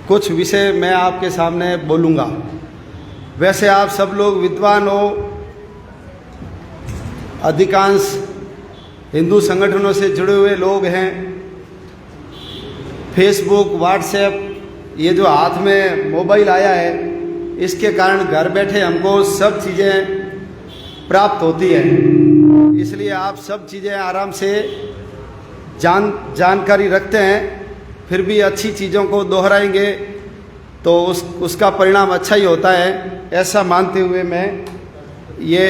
कुछ विषय मैं आपके सामने बोलूँगा। वैसे आप सब लोग विद्वान हो, अधिकांश हिंदू संगठनों से जुड़े हुए लोग हैं। फेसबुक, व्हाट्सएप, ये जो हाथ में मोबाइल आया है, इसके कारण घर बैठे हमको सब चीज़ें प्राप्त होती है। इसलिए आप सब चीज़ें आराम से जानकारी रखते हैं, फिर भी अच्छी चीज़ों को दोहराएंगे तो उसका परिणाम अच्छा ही होता है, ऐसा मानते हुए मैं ये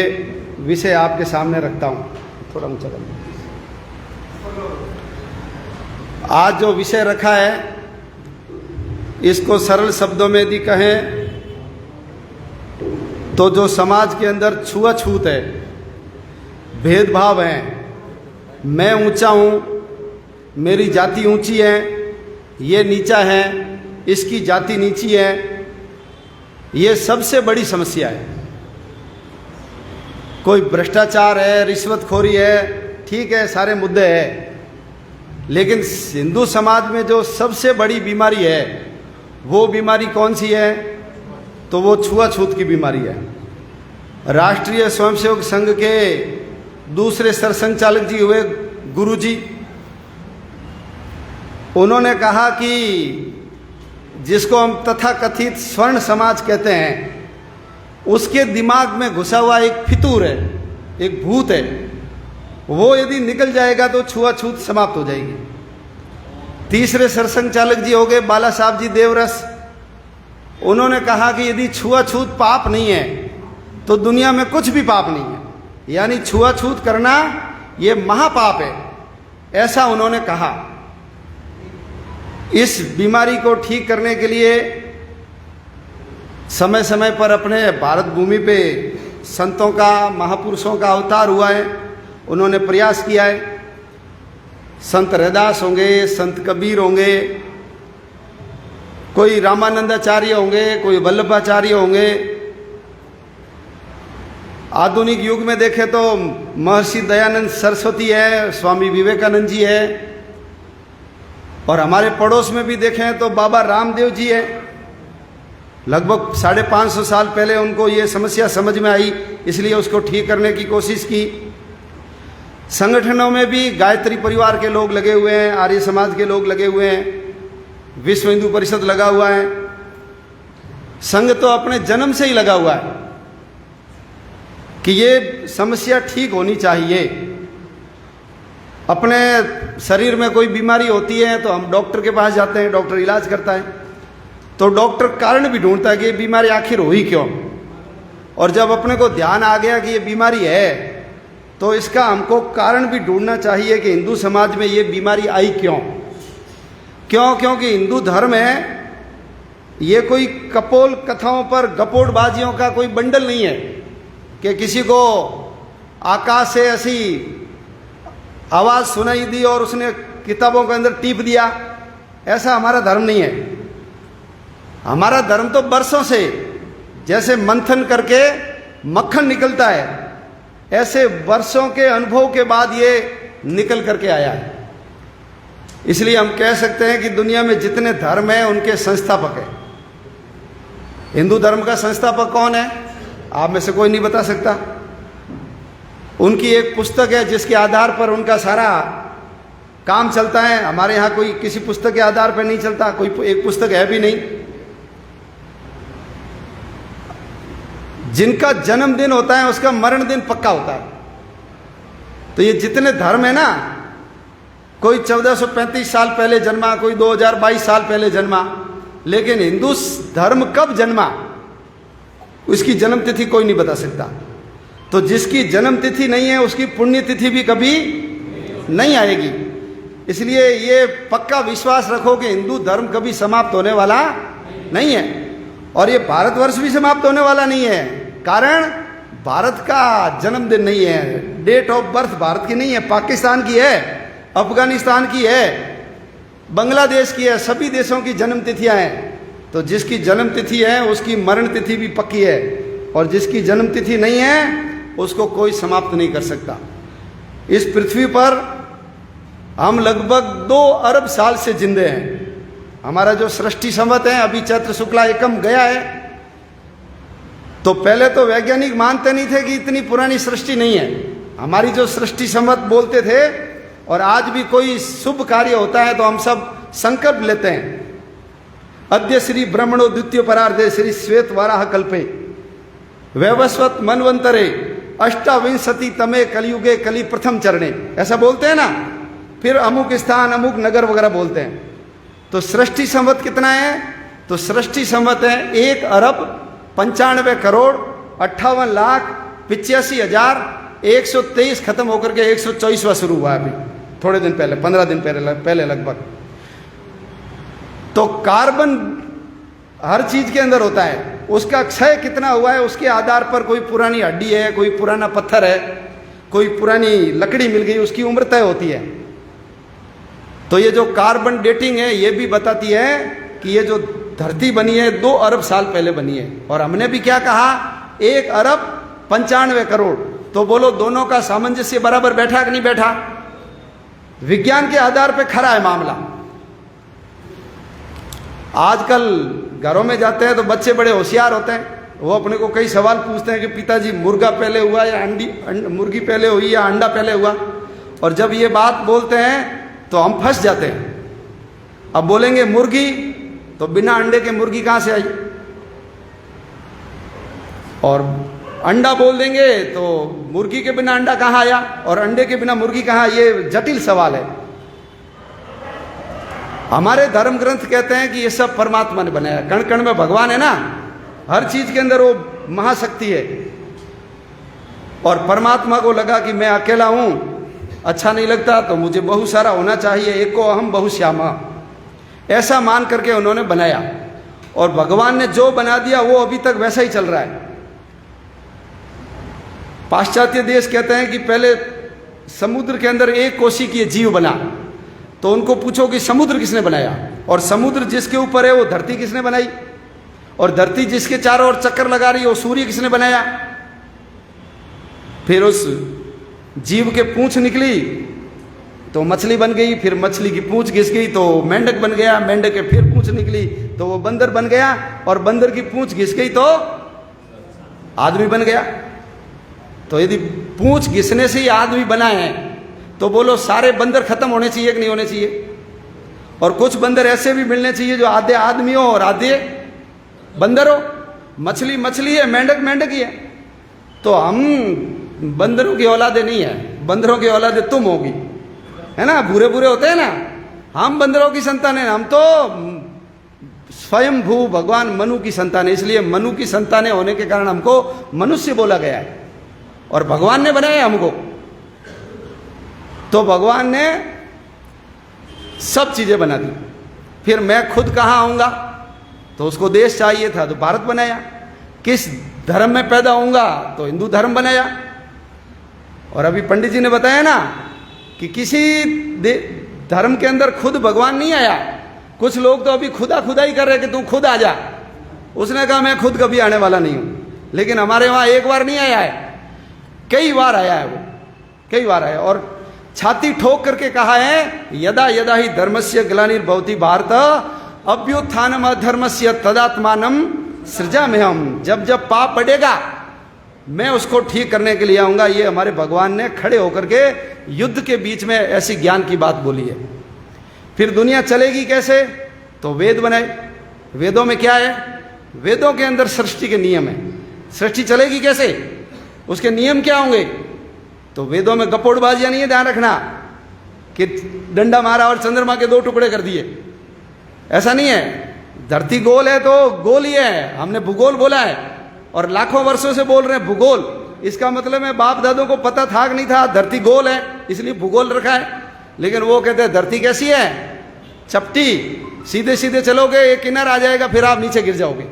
विषय आपके सामने रखता हूँ। थोड़ा ऊंचा कर। आज जो विषय रखा है, इसको सरल शब्दों में यदि कहें तो जो समाज के अंदर छुआछूत है, भेदभाव है, मैं ऊंचा हूँ, मेरी जाति ऊंची है, ये नीचा है, इसकी जाति नीची है, ये सबसे बड़ी समस्या है। कोई भ्रष्टाचार है, रिश्वतखोरी है, ठीक है, सारे मुद्दे हैं, लेकिन हिंदू समाज में जो सबसे बड़ी बीमारी है, वो बीमारी कौन सी है? तो वो छुआछूत की बीमारी है। राष्ट्रीय स्वयंसेवक संघ के दूसरे सरसंघचालक जी हुए गुरु जी, उन्होंने कहा कि जिसको हम तथाकथित स्वर्ण समाज कहते हैं, उसके दिमाग में घुसा हुआ एक फितूर है, एक भूत है, वो यदि निकल जाएगा तो छुआछूत समाप्त हो जाएगी। तीसरे सरसंघचालक जी हो गए बाला साहब जी देवरस, उन्होंने कहा कि यदि छुआछूत पाप नहीं है तो दुनिया में कुछ भी पाप नहीं है, यानी छुआछूत करना ये महापाप है, ऐसा उन्होंने कहा। इस बीमारी को ठीक करने के लिए समय समय पर अपने भारत भूमि पे संतों का, महापुरुषों का अवतार हुआ है, उन्होंने प्रयास किया है। संत रैदास होंगे, संत कबीर होंगे, कोई रामानंदाचार्य होंगे, कोई वल्लभाचार्य होंगे। आधुनिक युग में देखें तो महर्षि दयानंद सरस्वती है, स्वामी विवेकानंद जी है, और हमारे पड़ोस में भी देखें तो बाबा रामदेव जी है। लगभग 550 साल पहले उनको ये समस्या समझ में आई, इसलिए उसको ठीक करने की कोशिश की। संगठनों में भी गायत्री परिवार के लोग लगे हुए हैं, आर्य समाज के लोग लगे हुए हैं, विश्व हिंदू परिषद लगा हुआ है। संघ तो अपने जन्म से ही लगा हुआ है कि ये समस्या ठीक होनी चाहिए। अपने शरीर में कोई बीमारी होती है तो हम डॉक्टर के पास जाते हैं, डॉक्टर इलाज करता है, तो डॉक्टर कारण भी ढूंढता है कि ये बीमारी आखिर हुई क्यों। और जब अपने को ध्यान आ गया कि ये बीमारी है, तो इसका हमको कारण भी ढूंढना चाहिए कि हिंदू समाज में ये बीमारी आई क्यों। क्योंकि हिंदू धर्म है, ये कोई कपोल कथाओं पर गपोड़बाजियों का कोई बंडल नहीं है कि किसी को आकाश से ऐसी आवाज़ सुनाई दी और उसने किताबों के अंदर टीप दिया। ऐसा हमारा धर्म नहीं है। हमारा धर्म तो बरसों से, जैसे मंथन करके मक्खन निकलता है, ऐसे वर्षों के अनुभव के बाद ये निकल करके आया है। इसलिए हम कह सकते हैं कि दुनिया में जितने धर्म हैं उनके संस्थापक हैं। हिंदू धर्म का संस्थापक कौन है? आप में से कोई नहीं बता सकता। उनकी एक पुस्तक है जिसके आधार पर उनका सारा काम चलता है। हमारे यहाँ कोई किसी पुस्तक के आधार पर नहीं चलता, कोई एक पुस्तक है भी नहीं। जिनका जन्मदिन होता है उसका मरण दिन पक्का होता है। तो ये जितने धर्म है ना, कोई 1435 साल पहले जन्मा, कोई 2022 साल पहले जन्मा, लेकिन हिंदू धर्म कब जन्मा उसकी जन्म तिथि कोई नहीं बता सकता। तो जिसकी जन्म तिथि नहीं है उसकी पुण्य तिथि भी कभी नहीं आएगी। इसलिए ये पक्का विश्वास रखो कि हिंदू धर्म कभी समाप्त होने वाला नहीं है, और ये भारतवर्ष भी समाप्त होने वाला नहीं है। कारण भारत का जन्मदिन नहीं है, डेट ऑफ बर्थ भारत की नहीं है, पाकिस्तान की है, अफगानिस्तान की है, बांग्लादेश की है, सभी देशों की जन्म तिथियां हैं। तो जिसकी जन्म तिथि है उसकी मरण तिथि भी पक्की है, और जिसकी जन्म तिथि नहीं है उसको कोई समाप्त नहीं कर सकता। इस पृथ्वी पर हम लगभग 2 अरब साल से जिंदे हैं। हमारा जो सृष्टि संवत है, अभी चैत्र शुक्ला एकम गया है, तो पहले तो वैज्ञानिक मानते नहीं थे कि इतनी पुरानी सृष्टि नहीं है। हमारी जो सृष्टि संवत बोलते थे, और आज भी कोई शुभ कार्य होता है तो हम सब संकल्प लेते हैं, अद्य श्री ब्रह्मणो द्वितीय परार्धे श्री श्वेत वाराह कल्पे वैवस्वत मनवंतरे अष्टाविंशति तमे कलयुगे कली प्रथम चरणे, ऐसा बोलते हैं ना। फिर अमुक स्थान अमुक नगर वगैरह बोलते हैं। तो सृष्टि संवत कितना है? तो सृष्टि संवत है 1,95,58,85,123 खत्म होकर के 124वां शुरू हुआ अभी थोड़े दिन पहले, 15 दिन पहले लगभग। तो कार्बन हर चीज के अंदर होता है, उसका क्षय कितना हुआ है उसके आधार पर कोई पुरानी हड्डी है, कोई पुराना पत्थर है, कोई पुरानी लकड़ी मिल गई, उसकी उम्र तय होती है। तो ये जो कार्बन डेटिंग है ये भी बताती है कि ये जो धरती बनी है 2 अरब साल पहले बनी है। और हमने भी क्या कहा, 1,95,00,00,000। तो बोलो दोनों का सामंजस्य बराबर बैठा कि नहीं बैठा? विज्ञान के आधार पर खरा है मामला। आजकल घरों में जाते हैं तो बच्चे बड़े होशियार होते हैं, वो अपने को कई सवाल पूछते हैं कि पिताजी मुर्गा पहले हुआ या मुर्गी पहले हुई या अंडा पहले हुआ। और जब ये बात बोलते हैं तो हम फंस जाते हैं। अब बोलेंगे मुर्गी, तो बिना अंडे के मुर्गी कहां से आई? और अंडा बोल देंगे तो मुर्गी के बिना अंडा कहां आया, और अंडे के बिना मुर्गी कहां? ये जटिल सवाल है। हमारे धर्म ग्रंथ कहते हैं कि ये सब परमात्मा ने बनाया, कण कण में भगवान है ना, हर चीज के अंदर वो महाशक्ति है। और परमात्मा को लगा कि मैं अकेला हूं, अच्छा नहीं लगता, तो मुझे बहुत सारा होना चाहिए, एको अहम बहुश्यामा, ऐसा मान करके उन्होंने बनाया। और भगवान ने जो बना दिया वो अभी तक वैसा ही चल रहा है। पाश्चात्य देश कहते हैं कि पहले समुद्र के अंदर एक कोशी की जीव बना, तो उनको पूछो कि समुद्र किसने बनाया, और समुद्र जिसके ऊपर है वो धरती किसने बनाई, और धरती जिसके चारों ओर चक्कर लगा रही है वो सूर्य किसने बनाया। फिर उस जीव के पूंछ निकली तो मछली बन गई, फिर मछली की पूंछ घिस गई तो मेंढक बन गया, मेंढक के फिर पूंछ निकली तो वो बंदर बन गया, और बंदर की पूंछ घिस गई तो आदमी बन गया। तो यदि पूंछ घिसने से ही आदमी बना है तो बोलो सारे बंदर खत्म होने चाहिए कि नहीं होने चाहिए? और कुछ बंदर ऐसे भी मिलने चाहिए जो आधे आदमी हो और आधे बंदर हो। मछली मछली है, मेंढक मेंढक ही है। तो हम बंदरों की औलादे नहीं है, बंदरों की औलादे तुम होगी, है ना, बुरे बुरे होते हैं ना, हम बंदरों की संतान है। हम तो स्वयं भू भगवान मनु की संतान है, इसलिए मनु की संतान होने के कारण हमको मनुष्य बोला गया है, और भगवान ने बनाया हमको। तो भगवान ने सब चीजें बना दी। फिर मैं खुद कहाँ आऊंगा, तो उसको देश चाहिए था तो भारत बनाया। किस धर्म में पैदा होऊंगा, तो हिंदू धर्म बनाया। और अभी पंडित जी ने बताया ना कि किसी धर्म के अंदर खुद भगवान नहीं आया। कुछ लोग तो अभी खुदा खुदा ही कर रहे कि तू खुद आ जा। उसने कहा मैं खुद कभी आने वाला नहीं हूं, लेकिन हमारे वहां एक बार नहीं आया है, कई बार आया है, वो कई बार आया। और छाती ठोक करके कहा है, यदा यदा ही धर्मस्य ग्लानिर्भवति भारत अभ्युत्थानम अधर्मस्य तदात्मानम सृजाम्यहम्। जब जब पाप बढ़ेगा मैं उसको ठीक करने के लिए आऊंगा। ये हमारे भगवान ने खड़े होकर के युद्ध के बीच में ऐसी ज्ञान की बात बोली है। फिर दुनिया चलेगी कैसे, तो वेद बनाए। वेदों में क्या है, वेदों के अंदर सृष्टि के नियम है। सृष्टि चलेगी कैसे, उसके नियम क्या होंगे, तो वेदों में गपोड़बाजियां नहीं है, ध्यान रखना कि डंडा मारा और चंद्रमा के 2 टुकड़े कर दिए, ऐसा नहीं है। धरती गोल है तो गोल ही है, हमने भूगोल बोला है और लाखों वर्षों से बोल रहे हैं भूगोल। इसका मतलब है बाप दादों को पता था कि नहीं था धरती गोल है, इसलिए भूगोल रखा है। लेकिन वो कहते हैं धरती कैसी है, चपटी, सीधे सीधे चलोगे एक किनारा आ जाएगा, फिर आप नीचे गिर जाओगे।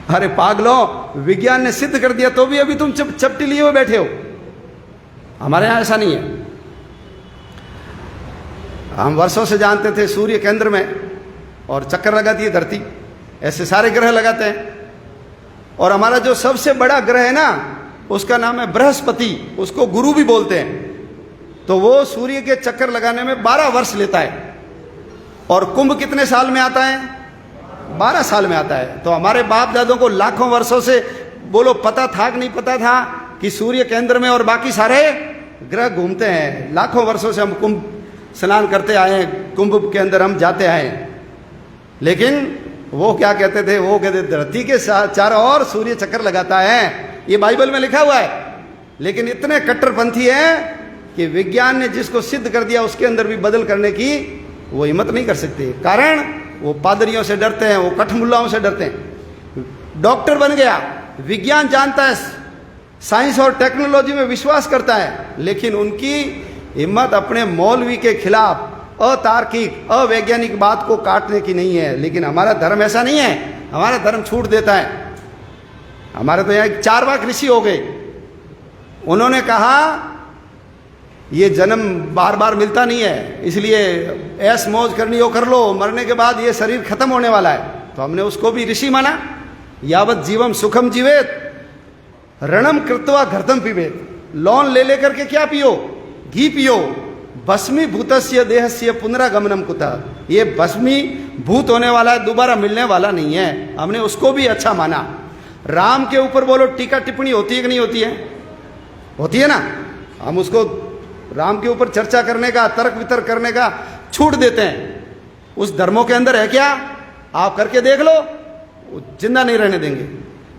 अरे पागलों, विज्ञान ने सिद्ध कर दिया तो भी अभी तुम चपटी लिए हुए बैठे हो। हमारे यहां ऐसा नहीं है। हम वर्षों से जानते थे सूर्य केंद्र में और चक्कर लगाती है धरती, ऐसे सारे ग्रह लगाते हैं। और हमारा जो सबसे बड़ा ग्रह है ना, उसका नाम है बृहस्पति, उसको गुरु भी बोलते हैं। तो वो सूर्य के चक्कर लगाने में 12 वर्ष लेता है और कुंभ कितने साल में आता है? 12 साल में आता है। तो हमारे बाप दादों को लाखों वर्षों से बोलो पता था कि नहीं पता था कि सूर्य केंद्र में और बाकी सारे ग्रह घूमते हैं। लाखों वर्षों से हम कुंभ स्नान करते आए हैं, कुंभ के अंदर हम जाते आए हैं। लेकिन वो क्या कहते थे? वो कहते धरती के चारों ओर सूर्य चक्कर लगाता है, ये बाइबल में लिखा हुआ है। लेकिन इतने कट्टरपंथी हैं कि विज्ञान ने जिसको सिद्ध कर दिया उसके अंदर भी बदल करने की वो हिम्मत नहीं कर सकते। कारण वो पादरियों से डरते हैं, वो कठमुल्लाओं से डरते हैं। डॉक्टर बन गया, विज्ञान जानता है, साइंस और टेक्नोलॉजी में विश्वास करता है, लेकिन उनकी हिम्मत अपने मौलवी के खिलाफ अतार्किक अवैज्ञानिक बात को काटने की नहीं है। लेकिन हमारा धर्म ऐसा नहीं है, हमारा धर्म छूट देता है। हमारे तो यहाँ 4 वाक ऋषि हो गए, उन्होंने कहा ये जन्म बार बार मिलता नहीं है, इसलिए ऐश मौज करनी हो कर लो, मरने के बाद ये शरीर खत्म होने वाला है। तो हमने उसको भी ऋषि माना। यावत जीवम सुखम जीवेत रणम कृत्वा घृतम पीवेत। लोन ले लेकर के क्या पियो? घी पियो। भस्मी भूतस्य देहस्य पुनरागमनम कुतः। ये भस्मी भूत होने वाला है, दोबारा मिलने वाला नहीं है। हमने उसको भी अच्छा माना। राम के ऊपर बोलो टीका टिप्पणी होती है कि नहीं होती है? होती है ना। हम उसको राम के ऊपर चर्चा करने का, तर्क वितर्क करने का छूट देते हैं। उस धर्मों के अंदर है क्या? आप करके देख लो, जिंदा नहीं रहने देंगे।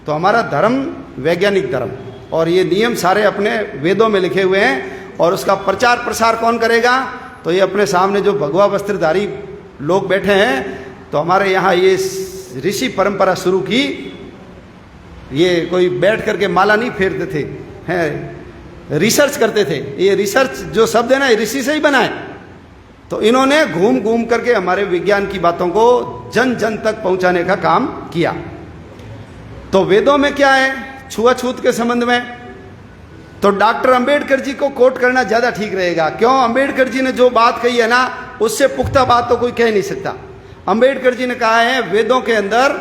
तो हमारा धर्म वैज्ञानिक धर्म, और ये नियम सारे अपने वेदों में लिखे हुए हैं। और उसका प्रचार प्रसार कौन करेगा? तो ये अपने सामने जो भगवा वस्त्रधारी लोग बैठे हैं, तो हमारे यहाँ ये ऋषि परंपरा शुरू की। ये कोई बैठ करके माला नहीं फेरते थे, हैं रिसर्च करते थे। ये रिसर्च जो शब्द है ना, ऋषि से ही बना है। तो इन्होंने घूम घूम करके हमारे विज्ञान की बातों को जन जन तक पहुंचाने का काम किया। तो वेदों में क्या है छुआछूत के संबंध में? तो डॉक्टर अंबेडकर जी को कोट करना ज्यादा ठीक रहेगा। क्यों? अंबेडकर जी ने जो बात कही है ना, उससे पुख्ता बात तो कोई कह नहीं सकता। अंबेडकर जी ने कहा है वेदों के अंदर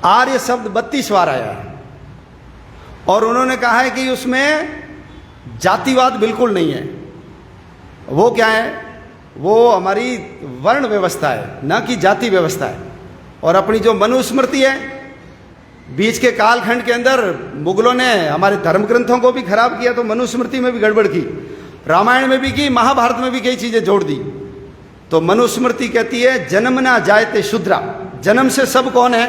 आर्य शब्द 32 बार आया है, और उन्होंने कहा है कि उसमें जातिवाद बिल्कुल नहीं है। वो क्या है? वो हमारी वर्ण व्यवस्था है, न कि जाति व्यवस्था है। और अपनी जो मनुस्मृति है, बीच के कालखंड के अंदर मुगलों ने हमारे धर्म ग्रंथों को भी खराब किया, तो मनुस्मृति में भी गड़बड़ की, रामायण में भी की, महाभारत में भी कई चीजें जोड़ दी। तो मनुस्मृति कहती है जन्मना जायते शूद्रा। जन्म से सब कौन है?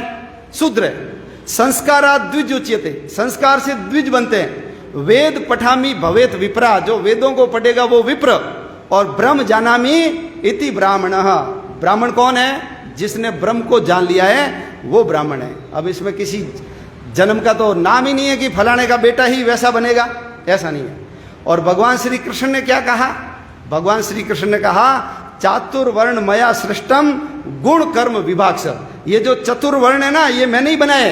शूद्र है। संस्कारा द्विज उच्यते, संस्कार से द्विज बनते हैं। वेद पठामी भवेत विप्रा, जो वेदों को पढ़ेगा वो विप्र। और ब्रह्म जानामी इति ब्राह्मणः, ब्राह्मण कौन है? जिसने ब्रह्म को जान लिया है वो ब्राह्मण है। अब इसमें किसी जन्म का तो नाम ही नहीं है कि फलाने का बेटा ही वैसा बनेगा, ऐसा नहीं है। और भगवान श्री कृष्ण ने क्या कहा? भगवान श्री कृष्ण ने कहा चातुर्वर्ण मया सृष्टम गुण कर्म विभाग से। ये जो चतुर्वर्ण है ना, ये मैंने ही बनाए।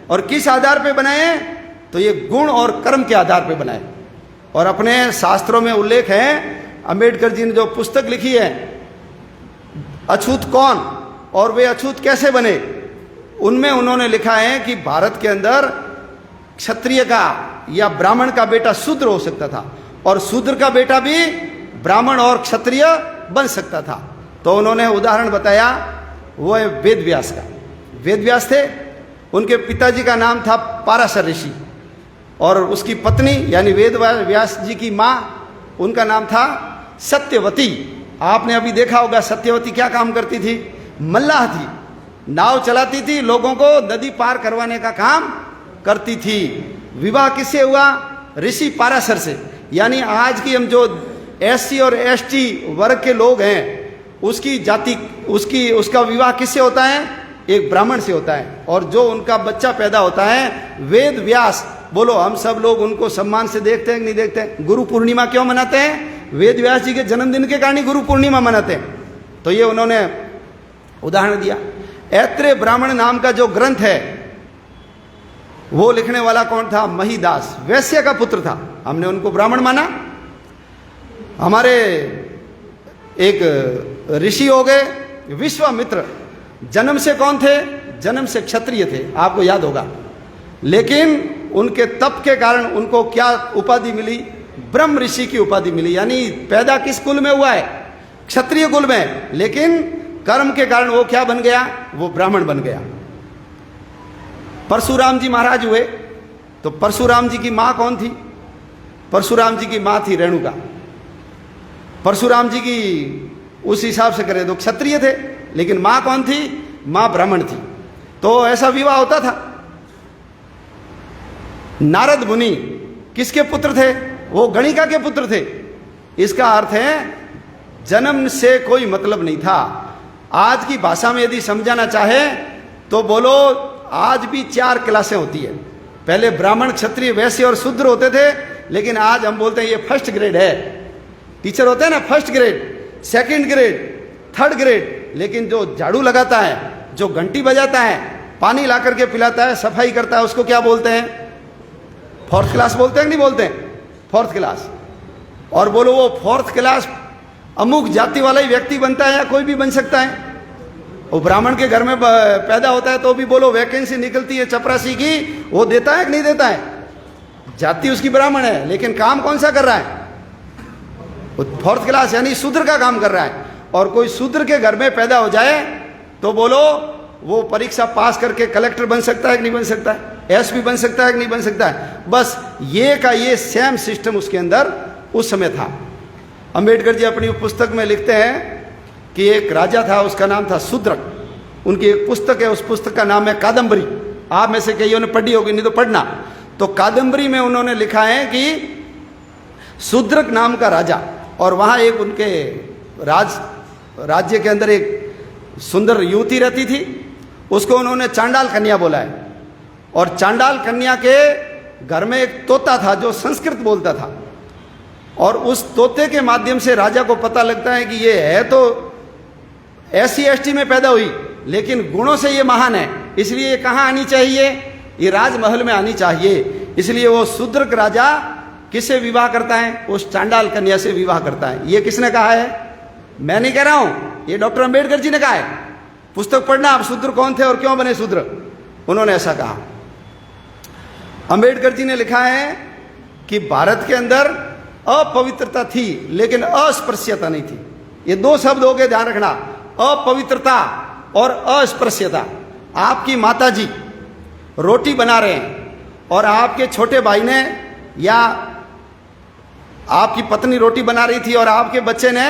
और किस आधार पे बनाए? तो ये गुण और कर्म के आधार पे बनाए। और अपने शास्त्रों में उल्लेख है, अंबेडकर जी ने जो पुस्तक लिखी है अछूत कौन और वे अछूत कैसे बने, उनमें उन्होंने लिखा है कि भारत के अंदर क्षत्रिय का या ब्राह्मण का बेटा शूद्र हो सकता था, और शूद्र का बेटा भी ब्राह्मण और क्षत्रिय बन सकता था। तो उन्होंने उदाहरण बताया, वो है वेद व्यास का। वेद व्यास थे, उनके पिताजी का नाम था पाराशर ऋषि, और उसकी पत्नी यानी वेद व्यास जी की माँ, उनका नाम था सत्यवती। आपने अभी देखा होगा सत्यवती क्या काम करती थी? मल्लाह थी, नाव चलाती थी, लोगों को नदी पार करवाने का काम करती थी। विवाह किससे हुआ? ऋषि पाराशर से। यानी आज की हम जो एससी और एसटी वर्ग के लोग हैं, उसकी जाति उसका विवाह किससे होता है? एक ब्राह्मण से होता है। और जो उनका बच्चा पैदा होता है वेद व्यास, बोलो हम सब लोग उनको सम्मान से देखते हैं कि नहीं देखते हैं? गुरु पूर्णिमा क्यों मनाते हैं? वेद व्यास जी के जन्मदिन के कारण गुरु पूर्णिमा मनाते हैं। तो ये उन्होंने उदाहरण दिया। ऐत्रेय ब्राह्मण नाम का जो ग्रंथ है, वो लिखने वाला कौन था? महिदास, वैश्य का पुत्र था। हमने उनको ब्राह्मण माना। हमारे एक ऋषि हो गए विश्वामित्र, जन्म से कौन थे? जन्म से क्षत्रिय थे, आपको याद होगा। लेकिन उनके तप के कारण उनको क्या उपाधि मिली? ब्रह्म ऋषि की उपाधि मिली। यानी पैदा किस कुल में हुआ है? क्षत्रिय कुल में, लेकिन कर्म के कारण वो क्या बन गया, वो ब्राह्मण बन गया। परशुराम जी महाराज हुए, तो परशुराम जी की मां कौन थी? परशुराम जी की मां थी रेणुका। परशुराम जी की उस हिसाब से करें तो क्षत्रिय थे, लेकिन मां कौन थी? मां ब्राह्मण थी। तो ऐसा विवाह होता था। नारद मुनि किसके पुत्र थे? वो गणिका के पुत्र थे। इसका अर्थ है जन्म से कोई मतलब नहीं था। आज की भाषा में यदि समझाना चाहे तो बोलो, आज भी 4 क्लासें होती है। पहले ब्राह्मण, क्षत्रिय, वैश्य और शूद्र होते थे, लेकिन आज हम बोलते हैं ये फर्स्ट ग्रेड है। टीचर होते हैं ना, first grade, second grade, third grade. लेकिन जो झाड़ू लगाता है, जो घंटी बजाता है, पानी ला करके पिलाता है, सफाई करता है, उसको क्या बोलते हैं? 4th क्लास बोलते हैं कि नहीं बोलते हैं? 4th class. और बोलो वो 4th क्लास अमुक जाति वाला ही व्यक्ति बनता है या कोई भी बन सकता है? वो ब्राह्मण के घर में पैदा होता है तो भी बोलो वैकेंसी निकलती है चपरासी की, वो देता है कि नहीं देता है? जाति उसकी ब्राह्मण है, लेकिन काम कौन सा कर रहा है? वो 4th क्लास यानी शूद्र का काम कर रहा है। और कोई शूद्र के घर में पैदा हो जाए तो बोलो वो परीक्षा पास करके कलेक्टर बन सकता है कि नहीं बन सकता है? एसपी बन सकता है कि नहीं बन सकता है? बस ये का ये सेम सिस्टम उसके अंदर उस समय था। अंबेडकर जी अपनी पुस्तक में लिखते हैं कि एक राजा था, उसका नाम था शूद्रक। उनकी एक पुस्तक है, उस पुस्तक का नाम है कादम्बरी। आप में से कईयों ने पढ़ी होगी, नहीं तो पढ़ना। तो कादम्बरी में उन्होंने लिखा है कि शूद्रक नाम का राजा, और वहाँ एक उनके राज्य के अंदर एक सुंदर युवती रहती थी, उसको उन्होंने चांडाल कन्या बोला है। और चांडाल कन्या के घर में एक तोता था जो संस्कृत बोलता था, और उस तोते के माध्यम से राजा को पता लगता है कि ये है तो SC ST में पैदा हुई, लेकिन गुणों से ये महान है, इसलिए ये कहाँ आनी चाहिए? ये राजमहल में आनी चाहिए। इसलिए वो शूद्रक राजा किससे विवाह करता है? उस चांडाल कन्या से विवाह करता है। ये किसने कहा है? मैं नहीं कह रहा हूं, ये डॉक्टर अंबेडकर जी ने कहा है। पुस्तक पढ़ना, आप शूद्र कौन थे और क्यों बने शूद्र, उन्होंने ऐसा कहा। अंबेडकर जी ने लिखा है कि भारत के अंदर अपवित्रता थी लेकिन अस्पृश्यता नहीं थी। ये 2 शब्द हो गए, ध्यान रखना, अपवित्रता और अस्पृश्यता। आपकी माताजी रोटी बना रहे हैं और आपके छोटे भाई ने या आपकी पत्नी रोटी बना रही थी और आपके बच्चे ने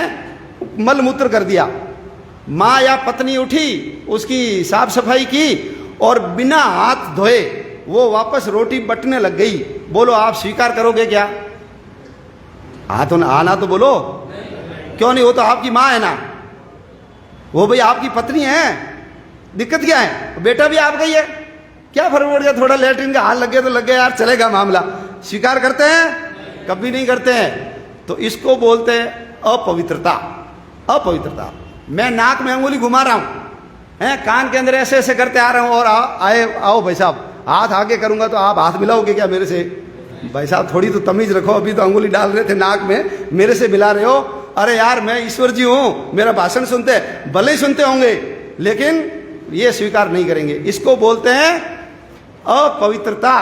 मलमूत्र कर दिया। माँ या पत्नी उठी, उसकी साफ सफाई की और बिना हाथ धोए वो वापस रोटी बटने लग गई। बोलो आप स्वीकार करोगे क्या? हाथ आना तो बोलो, क्यों नहीं? वो तो आपकी माँ है ना, वो भाई आपकी पत्नी है, दिक्कत क्या है? बेटा भी आपका ही है, क्या फर्क पड़ गया? थोड़ा लेटरिन का हाथ लग गया तो लग गया यार, चलेगा मामला। स्वीकार करते हैं? कभी नहीं करते हैं। तो इसको बोलते हैं अपवित्रता। अपवित्रता। मैं नाक में अंगुली घुमा रहा हूं, हैं, कान के अंदर ऐसे ऐसे करते आ रहा हूं, और आओ भाई साहब, हाथ आगे करूंगा तो आप हाथ मिलाओगे क्या मेरे से? भाई साहब थोड़ी तो तमीज रखो, अभी तो अंगुली डाल रहे थे नाक में, मेरे से मिला रहे हो। अरे यार मैं ईश्वर जी हूं, मेरा भाषण सुनते, भले ही सुनते होंगे, लेकिन ये स्वीकार नहीं करेंगे। इसको बोलते हैं अपवित्रता।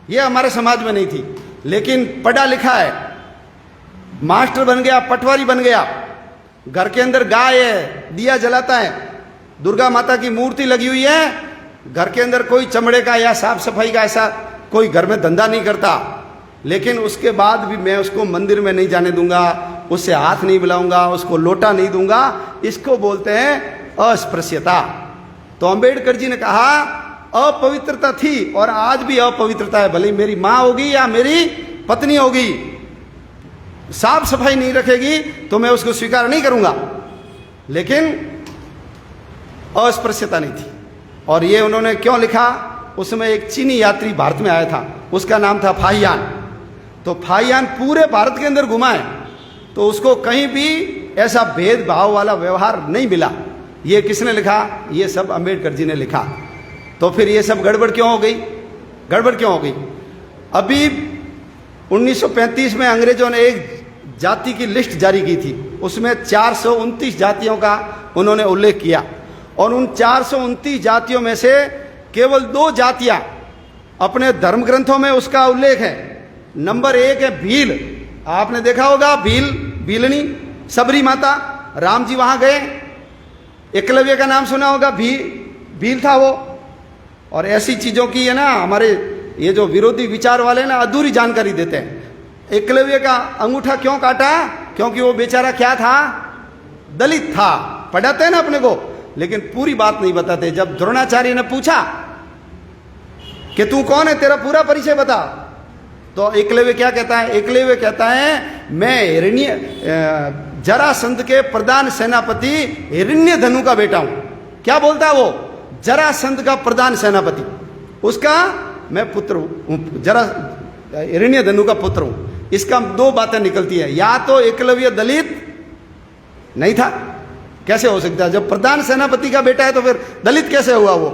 ये हमारे समाज में नहीं थी, लेकिन पढ़ा लिखा है, मास्टर बन गया, पटवारी बन गया, घर के अंदर गाय है, दिया जलाता है, दुर्गा माता की मूर्ति लगी हुई है, घर के अंदर कोई चमड़े का या साफ सफाई का ऐसा कोई घर में धंधा नहीं करता, लेकिन उसके बाद भी मैं उसको मंदिर में नहीं जाने दूंगा, उससे हाथ नहीं मिलाऊंगा, उसको लोटा नहीं दूंगा। इसको बोलते हैं अस्पृश्यता। तो अंबेडकर जी ने कहा अपवित्रता थी और आज भी अपवित्रता है, भले मेरी माँ होगी या मेरी पत्नी होगी, साफ सफाई नहीं रखेगी तो मैं उसको स्वीकार नहीं करूंगा, लेकिन अस्पृश्यता नहीं थी। और ये उन्होंने क्यों लिखा? उसमें एक चीनी यात्री भारत में आया था, उसका नाम था फाहियान। तो फाहियान पूरे भारत के अंदर घुमा है, तो उसको कहीं भी ऐसा भेदभाव वाला व्यवहार नहीं मिला। ये किसने लिखा? ये सब अंबेडकर जी ने लिखा। तो फिर ये सब गड़बड़ क्यों हो गई? गड़बड़ क्यों हो गई? अभी 1935 में अंग्रेजों ने एक जाति की लिस्ट जारी की थी, उसमें 429 जातियों का उन्होंने उल्लेख किया, और उन 429 जातियों में से केवल 2 जातियां अपने धर्म ग्रंथों में उसका उल्लेख है। नंबर 1 है भील, आपने देखा होगा भील, भीलनी, सबरी माता, राम जी वहां गए, एकलव्य का नाम सुना होगा, भील था वो। और ऐसी चीजों की है ना हमारे ये जो विरोधी विचार वाले ना अधूरी जानकारी देते हैं। एकलव्य का अंगूठा क्यों काटा? क्योंकि वो बेचारा क्या था? दलित था। पढ़ाते हैं ना अपने को, लेकिन पूरी बात नहीं बताते। जब द्रोणाचार्य ने पूछा कि तू कौन है, तेरा पूरा परिचय बता, तो एकलव्य क्या कहता है? एकलव्य कहता है मैं जरासंध के प्रधान सेनापति हिरण्यधनु का बेटा हूं। क्या बोलता है वो? जरासंध का प्रधान सेनापति, उसका मैं पुत्र हूं, हिरण्यधनु का पुत्र हूं। इसका दो बातें निकलती है, या तो एकलव्य दलित नहीं था, कैसे हो सकता है? जब प्रधान सेनापति का बेटा है तो फिर दलित कैसे हुआ वो?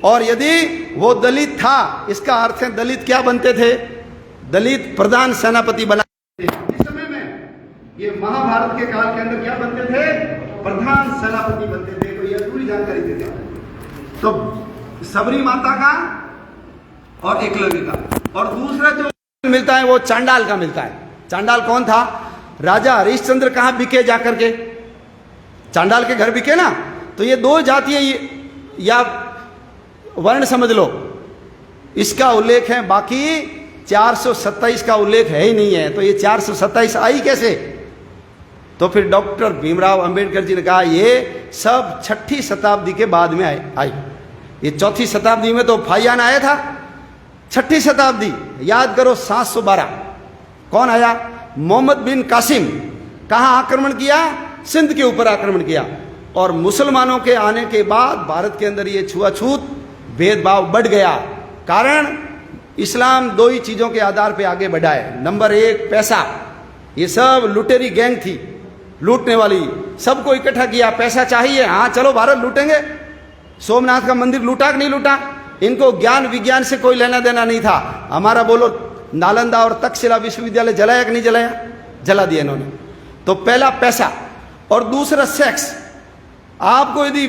और यदि वो दलित था, इसका अर्थ है दलित क्या बनते थे? दलित प्रधान सेनापति बना। इस समय में ये महाभारत के काल के अंदर क्या बनते थे? प्रधान सेनापति बनते थे। तो यह पूरी जानकारी देते हैं। तो सबरी माता का और एकलव्य का। और दूसरा जो मिलता है वो चांडाल का मिलता है। चांडाल कौन था? राजा हरिश्चंद्र कहां बिके जाकर के? चांडाल के घर बिके ना। तो ये दो जातियां या वर्ण समझ लो, इसका उल्लेख है, बाकी 427 का उल्लेख है ही नहीं है। तो ये 427 आई कैसे? तो फिर डॉक्टर भीमराव अंबेडकर जी ने कहा ये सब 6ठी शताब्दी के बाद में आई। ये 4ठी शताब्दी में तो फाइयान आया था। 6ठी शताब्दी याद करो, 712 कौन आया? मोहम्मद बिन कासिम। कहां आक्रमण किया? सिंध के ऊपर आक्रमण किया। और मुसलमानों के आने के बाद भारत के अंदर ये छुआछूत भेदभाव बढ़ गया। कारण इस्लाम दो ही चीजों के आधार पे आगे बढ़ा है। नंबर 1 पैसा। ये सब लुटेरी गैंग थी, लूटने वाली, सबको इकट्ठा किया। पैसा चाहिए, हाँ चलो भारत लूटेंगे। सोमनाथ का मंदिर लूटा कि नहीं लूटा? इनको ज्ञान विज्ञान से कोई लेना देना नहीं था। हमारा बोलो नालंदा और तक्षशिला विश्वविद्यालय जलाया कि नहीं जलाया? जला दिया इन्होंने। तो पहला पैसा, और दूसरा सेक्स। आपको यदि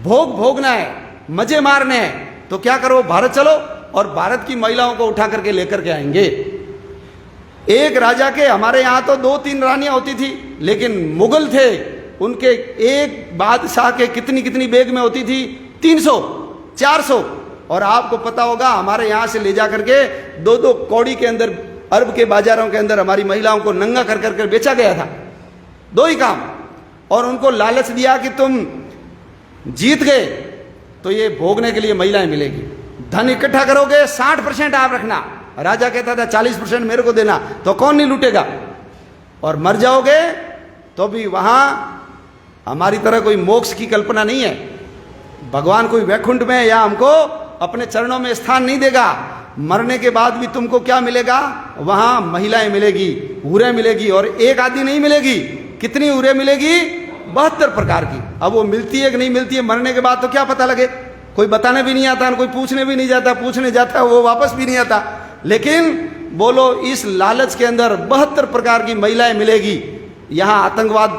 भोग भोगना है, मजे मारने हैं, तो क्या करो? भारत चलो और भारत की महिलाओं को उठा करके लेकर के आएंगे। एक राजा के, हमारे यहां तो 2-3 रानियां होती थी, लेकिन मुगल थे, उनके एक बादशाह के कितनी कितनी बेग में होती थी? 300 400। और आपको पता होगा हमारे यहां से ले जाकर के 2-2 कौड़ी के अंदर, अरब के बाजारों के अंदर हमारी महिलाओं को नंगा कर कर बेचा गया था। 2 ही काम। और उनको लालच दिया कि तुम जीत गए तो ये भोगने के लिए महिलाएं मिलेगी, धन इकट्ठा करोगे 60% आप रखना। राजा कहता था 40% मेरे को देना, तो कौन नहीं लूटेगा? और मर जाओगे तो भी वहां हमारी तरह कोई मोक्ष की कल्पना नहीं है। भगवान कोई वैकुंठ में या हमको अपने चरणों में स्थान नहीं देगा। मरने के बाद भी तुमको क्या मिलेगा? वहां महिलाएं मिलेगी, हूरें मिलेगी, और एक आदि नहीं मिलेगी। कितनी हूरें मिलेगी? 72 प्रकार की। अब वो मिलती है कि नहीं मिलती है मरने के बाद तो क्या पता लगे? कोई बताने भी नहीं आता, कोई पूछने भी नहीं जाता, पूछने जाता है वो वापस भी नहीं आता। लेकिन बोलो इस लालच के अंदर 72 प्रकार की महिलाएं मिलेगी। यहां आतंकवाद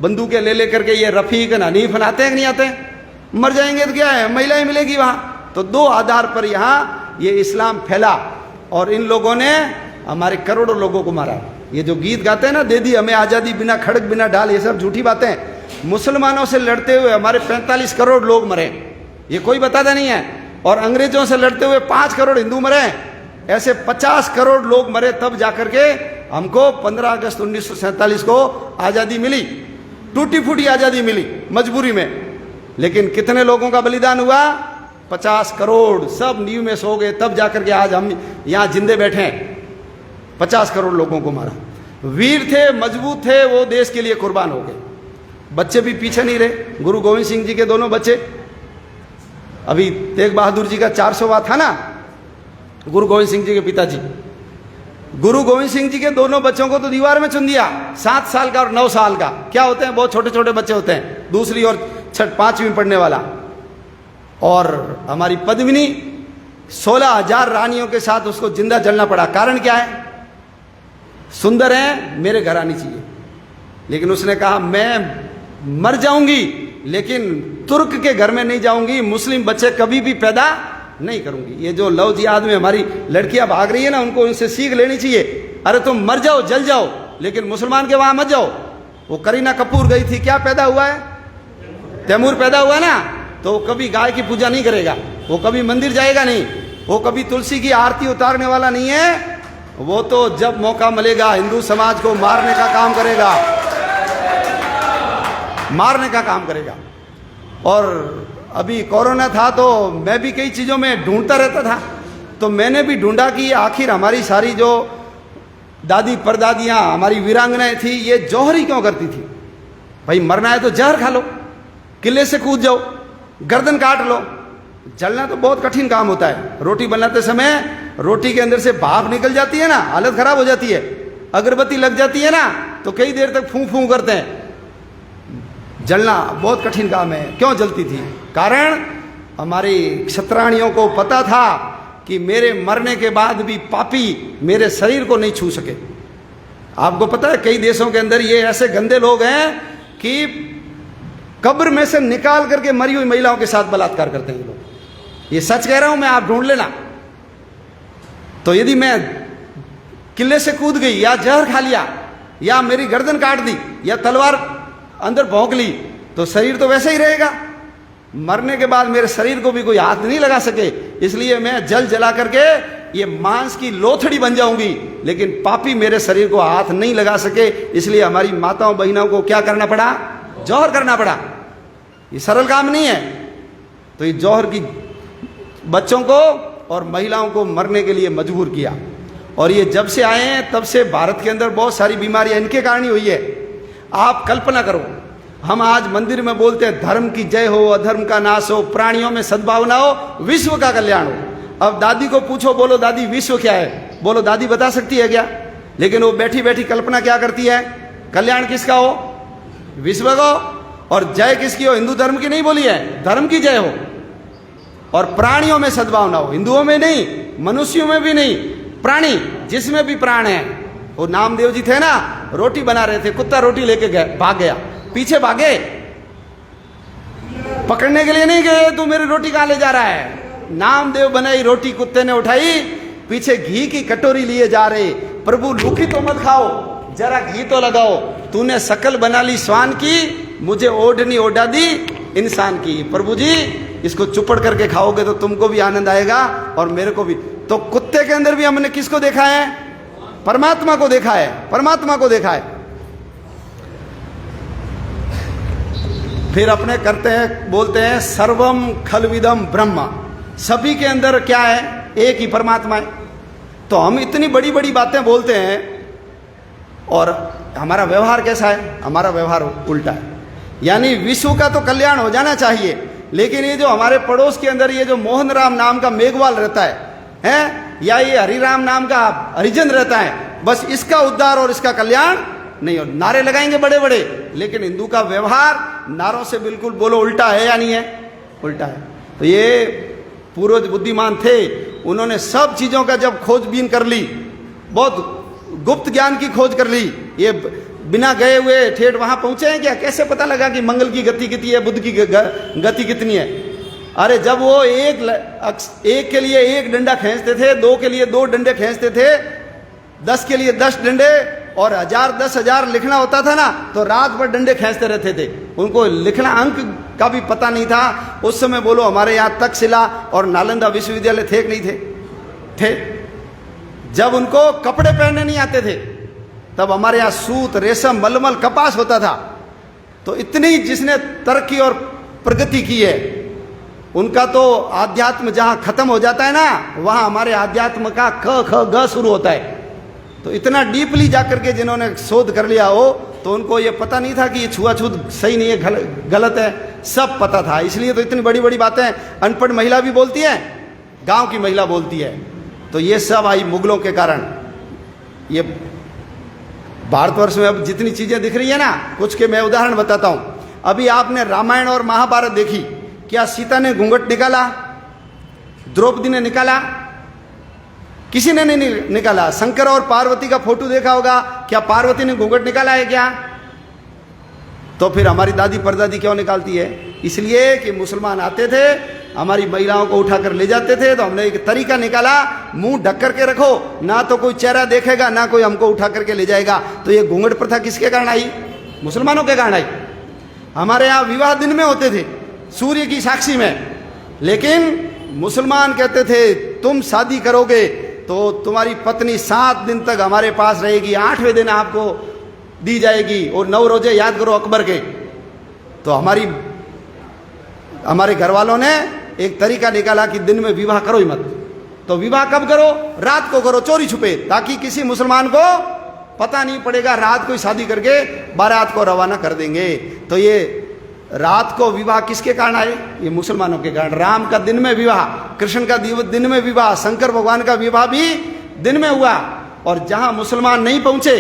बंदूकें ले लेकर के ये रफीक हनीफ आते हैं कि नहीं आते हैं? मर जाएंगे तो क्या है, महिलाएं मिलेगी वहां। तो 2 आधार पर यहां ये इस्लाम फैला, और इन लोगों ने हमारे करोड़ों लोगों को मारा। ये जो गीत गाते हैं ना, दे दी हमें आजादी बिना खड़क बिना ढाल, ये सब झूठी बातें। मुसलमानों से लड़ते हुए हमारे 45 करोड़ लोग मरे, ये कोई बताता नहीं है। और अंग्रेजों से लड़ते हुए 5 करोड़ हिंदू मरे। ऐसे 50 करोड़ लोग मरे, तब जाकर के हमको 15 अगस्त 1947 को आजादी मिली। टूटी फूटी आजादी मिली मजबूरी में। लेकिन कितने लोगों का बलिदान हुआ? 50 करोड़। सब नींव में सो गए, तब जाकर के आज हम यहां जिंदे बैठे हैं। 50 करोड़ लोगों को मारा। वीर थे, मजबूत थे, वो देश के लिए कुर्बान हो गए। बच्चे भी पीछे नहीं रहे। गुरु गोविंद सिंह जी के दोनों बच्चे, अभी तेग बहादुर जी का 400वां था ना, गुरु गोविंद सिंह जी के पिताजी, गुरु गोविंद सिंह जी के दोनों बच्चों को तो दीवार में चुन दिया। 7 साल का और 9 साल का। क्या होते हैं? बहुत छोटे छोटे बच्चे होते हैं, दूसरी और 5वीं पढ़ने वाला। और हमारी पद्मिनी 16,000 रानियों के साथ उसको जिंदा जलना पड़ा। कारण क्या है? सुंदर है, मेरे घर आनी चाहिए। लेकिन उसने कहा मैं मर जाऊंगी लेकिन तुर्क के घर में नहीं जाऊंगी, मुस्लिम बच्चे कभी भी पैदा नहीं करूंगी। ये जो लव जिहाद में हमारी लड़कियां भाग रही है ना, उनको उनसे सीख लेनी चाहिए। अरे तुम मर जाओ, जल जाओ, लेकिन मुसलमान के वहां मत जाओ। वो करीना कपूर गई थी, क्या पैदा हुआ है? तैमूर पैदा हुआ ना। तो वो कभी गाय की पूजा नहीं करेगा, वो कभी मंदिर जाएगा नहीं, वो कभी तुलसी की आरती उतारने वाला नहीं है। वो तो जब मौका मिलेगा हिंदू समाज को मारने का काम करेगा, मारने का काम करेगा। और अभी कोरोना था तो मैं भी कई चीज़ों में ढूंढता रहता था, तो मैंने भी ढूंढा कि आखिर हमारी सारी जो दादी परदादियाँ, हमारी वीरांगनाएं थी, ये जौहर ही क्यों करती थी? भाई मरना है तो जहर खा लो, किले से कूद जाओ, गर्दन काट लो। जलना तो बहुत कठिन काम होता है। रोटी बनाते समय रोटी के अंदर से भाप निकल जाती है ना, हालत खराब हो जाती है। अगरबत्ती लग जाती है ना तो कई देर तक फूं फूं करते हैं। जलना बहुत कठिन काम है। क्यों जलती थी? कारण हमारी क्षत्राणियों को पता था कि मेरे मरने के बाद भी पापी मेरे शरीर को नहीं छू सके। आपको पता है कई देशों के अंदर ये ऐसे गंदे लोग हैं कि कब्र में से निकाल करके मरी हुई महिलाओं के साथ बलात्कार करते हैं ये लोग। ये सच कह रहा हूं मैं, आप ढूंढ लेना। तो यदि मैं किले से कूद गई या जहर खा लिया या मेरी गर्दन काट दी या तलवार अंदर भोंक ली तो शरीर तो वैसे ही रहेगा। मरने के बाद मेरे शरीर को भी कोई हाथ नहीं लगा सके, इसलिए मैं जल जला करके ये मांस की लोथड़ी बन जाऊंगी, लेकिन पापी मेरे शरीर को हाथ नहीं लगा सके। इसलिए हमारी माताओं बहनों को क्या करना पड़ा? जौहर करना पड़ा। ये सरल काम नहीं है। तो ये जौहर की बच्चों को और महिलाओं को मरने के लिए मजबूर किया। और ये जब से आए हैं तब से भारत के अंदर बहुत सारी बीमारियां इनके कारण ही हुई है। आप कल्पना करो, हम आज मंदिर में बोलते हैं धर्म की जय हो, अधर्म का नाश हो, प्राणियों में सद्भावना हो, विश्व का कल्याण हो। अब दादी को पूछो, बोलो दादी विश्व क्या है? बोलो दादी बता सकती है क्या? लेकिन वो बैठी बैठी कल्पना क्या करती है? कल्याण किसका हो? विश्व को। और जय किसकी हो? हिंदू धर्म की नहीं बोली है, धर्म की जय हो। और प्राणियों में सद्भावना हो, हिंदुओं में नहीं, मनुष्यों में भी नहीं, प्राणी जिसमें भी प्राण है। वो नामदेव जी थे ना, रोटी बना रहे थे, कुत्ता रोटी लेके गए, भाग गया, पीछे भागे, पकड़ने के लिए नहीं गए, तू मेरी रोटी कहां ले जा रहा है? नामदेव बनाई रोटी, कुत्ते ने उठाई, पीछे घी की कटोरी लिए जा रहे, प्रभु लूखी तो मत खाओ, जरा घी तो लगाओ, तूने शकल बना ली स्वान की, मुझे ओढ़नी ओढ़ा दी इंसान की। प्रभु जी इसको चुपड़ करके खाओगे तो तुमको भी आनंद आएगा और मेरे को भी। तो कुत्ते के अंदर भी हमने किसको देखा है? परमात्मा को देखा है, परमात्मा को देखा है। फिर अपने करते हैं, बोलते हैं सर्वम खलविदम ब्रह्म, सभी के अंदर क्या है? एक ही परमात्मा है। तो हम इतनी बड़ी बड़ी बातें बोलते हैं और हमारा व्यवहार कैसा है? हमारा व्यवहार उल्टा है। यानी विश्व का तो कल्याण हो जाना चाहिए, लेकिन ये जो हमारे पड़ोस के अंदर ये जो मोहन राम नाम का मेघवाल रहता है या ये हरिराम नाम का हरिजन रहता है, बस इसका उद्धार और इसका कल्याण नहीं हो। नारे लगाएंगे बड़े बड़े, लेकिन हिंदू का व्यवहार नारों से बिल्कुल बोलो उल्टा है या नहीं है? उल्टा है। तो ये पूर्वज बुद्धिमान थे, उन्होंने सब चीजों का जब खोजबीन कर ली, बहुत गुप्त ज्ञान की खोज कर ली, ये बिना गए हुए ठेठ वहां पहुंचे हैं क्या? कैसे पता लगा कि मंगल की गति कितनी है, बुध की गति कितनी है? अरे जब वो एक के लिए एक डंडा खींचते थे, दो के लिए दो डंडे खींचते थे, 10 के लिए 10 डंडे और 1000 10,000 लिखना होता था ना, तो रात भर डंडे खींचते रहते थे। उनको लिखना अंक का भी पता नहीं था उस समय। बोलो हमारे यहाँ तक्षशिला और नालंदा विश्वविद्यालय थे कि नहीं थे? जब उनको कपड़े पहनने नहीं आते थे तब हमारे यहाँ सूत, रेशम, मलमल, कपास होता था। तो इतनी जिसने तरक्की और प्रगति की है, उनका तो आध्यात्म जहां खत्म हो जाता है ना, वहां हमारे आध्यात्म का क ख ग शुरू होता है। तो इतना डीपली जाकर के जिन्होंने शोध कर लिया हो, तो उनको ये पता नहीं था कि ये छुआछूत सही नहीं है, गलत है, सब पता था। इसलिए तो इतनी बड़ी बड़ी बातें अनपढ़ महिला भी बोलती है, गांव की महिला बोलती है। तो ये सब आई मुगलों के कारण। ये भारतवर्ष में अब जितनी चीजें दिख रही है ना, कुछ के मैं उदाहरण बताता हूं। अभी आपने रामायण और महाभारत देखी, क्या सीता ने घूंघट निकाला? द्रौपदी ने निकाला? किसी ने नहीं निकाला। शंकर और पार्वती का फोटो देखा होगा, क्या पार्वती ने घूंघट निकाला है क्या? तो फिर हमारी दादी परदादी क्यों निकालती है? इसलिए कि मुसलमान आते थे, हमारी महिलाओं को उठाकर ले जाते थे, तो हमने एक तरीका निकाला, मुंह ढक करके रखो, ना तो कोई चेहरा देखेगा, ना कोई हमको उठा करके ले जाएगा। तो ये घूंघट प्रथा किसके कारण आई? मुसलमानों के कारण आई। हमारे यहाँ विवाह दिन में होते थे, सूर्य की साक्षी में, लेकिन मुसलमान कहते थे तुम शादी करोगे तो तुम्हारी पत्नी 7 दिन तक हमारे पास रहेगी, 8वें दिन आपको दी जाएगी, और 9 रोजे याद करो अकबर के। तो हमारे घर वालों ने एक तरीका निकाला कि दिन में विवाह करो ही मत। तो विवाह कब करो? रात को करो, चोरी छुपे, ताकि किसी मुसलमान को पता नहीं पड़ेगा, रात को ही शादी करके बारात को रवाना कर देंगे। तो ये रात को विवाह किसके कारण आए? ये मुसलमानों के कारण। राम का दिन में विवाह, कृष्ण का दिन में विवाह, शंकर भगवान का विवाह भी दिन में हुआ। और जहां मुसलमान नहीं पहुंचे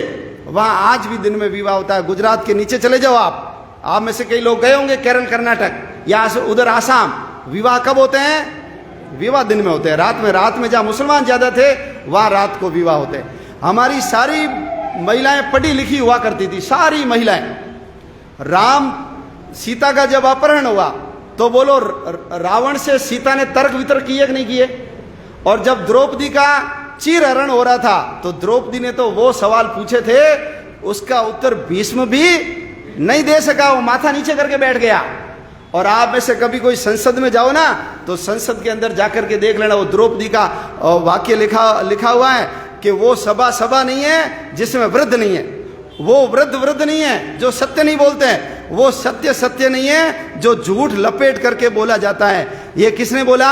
वहां आज भी दिन में विवाह होता है। गुजरात के नीचे चले जाओ, आप में से कई लोग गए होंगे केरल, कर्नाटक या उधर आसाम, विवाह कब होते हैं? विवाह दिन में होते हैं, रात में जहां मुसलमान ज्यादा थे वहां रात को विवाह होते हैं। हमारी सारी महिलाएं पढ़ी लिखी हुआ करती थी, सारी महिलाएं। राम सीता का जब अपहरण हुआ तो बोलो रावण से सीता ने तर्क वितर्क किए कि नहीं किए? और जब द्रौपदी का चीरहरण हो रहा था तो द्रौपदी ने तो वो सवाल पूछे थे, उसका उत्तर भीष्म भी नहीं दे सका, वो माथा नीचे करके बैठ गया। और आप में से कभी कोई संसद में जाओ ना, तो संसद के अंदर जाकर के देख लेना, वो द्रौपदी का वाक्य लिखा हुआ है कि वो सभा नहीं है जिसमें वृद्ध नहीं है, वो वृद्ध नहीं है जो सत्य नहीं बोलते हैं, वो सत्य नहीं है जो झूठ लपेट करके बोला जाता है। ये किसने बोला?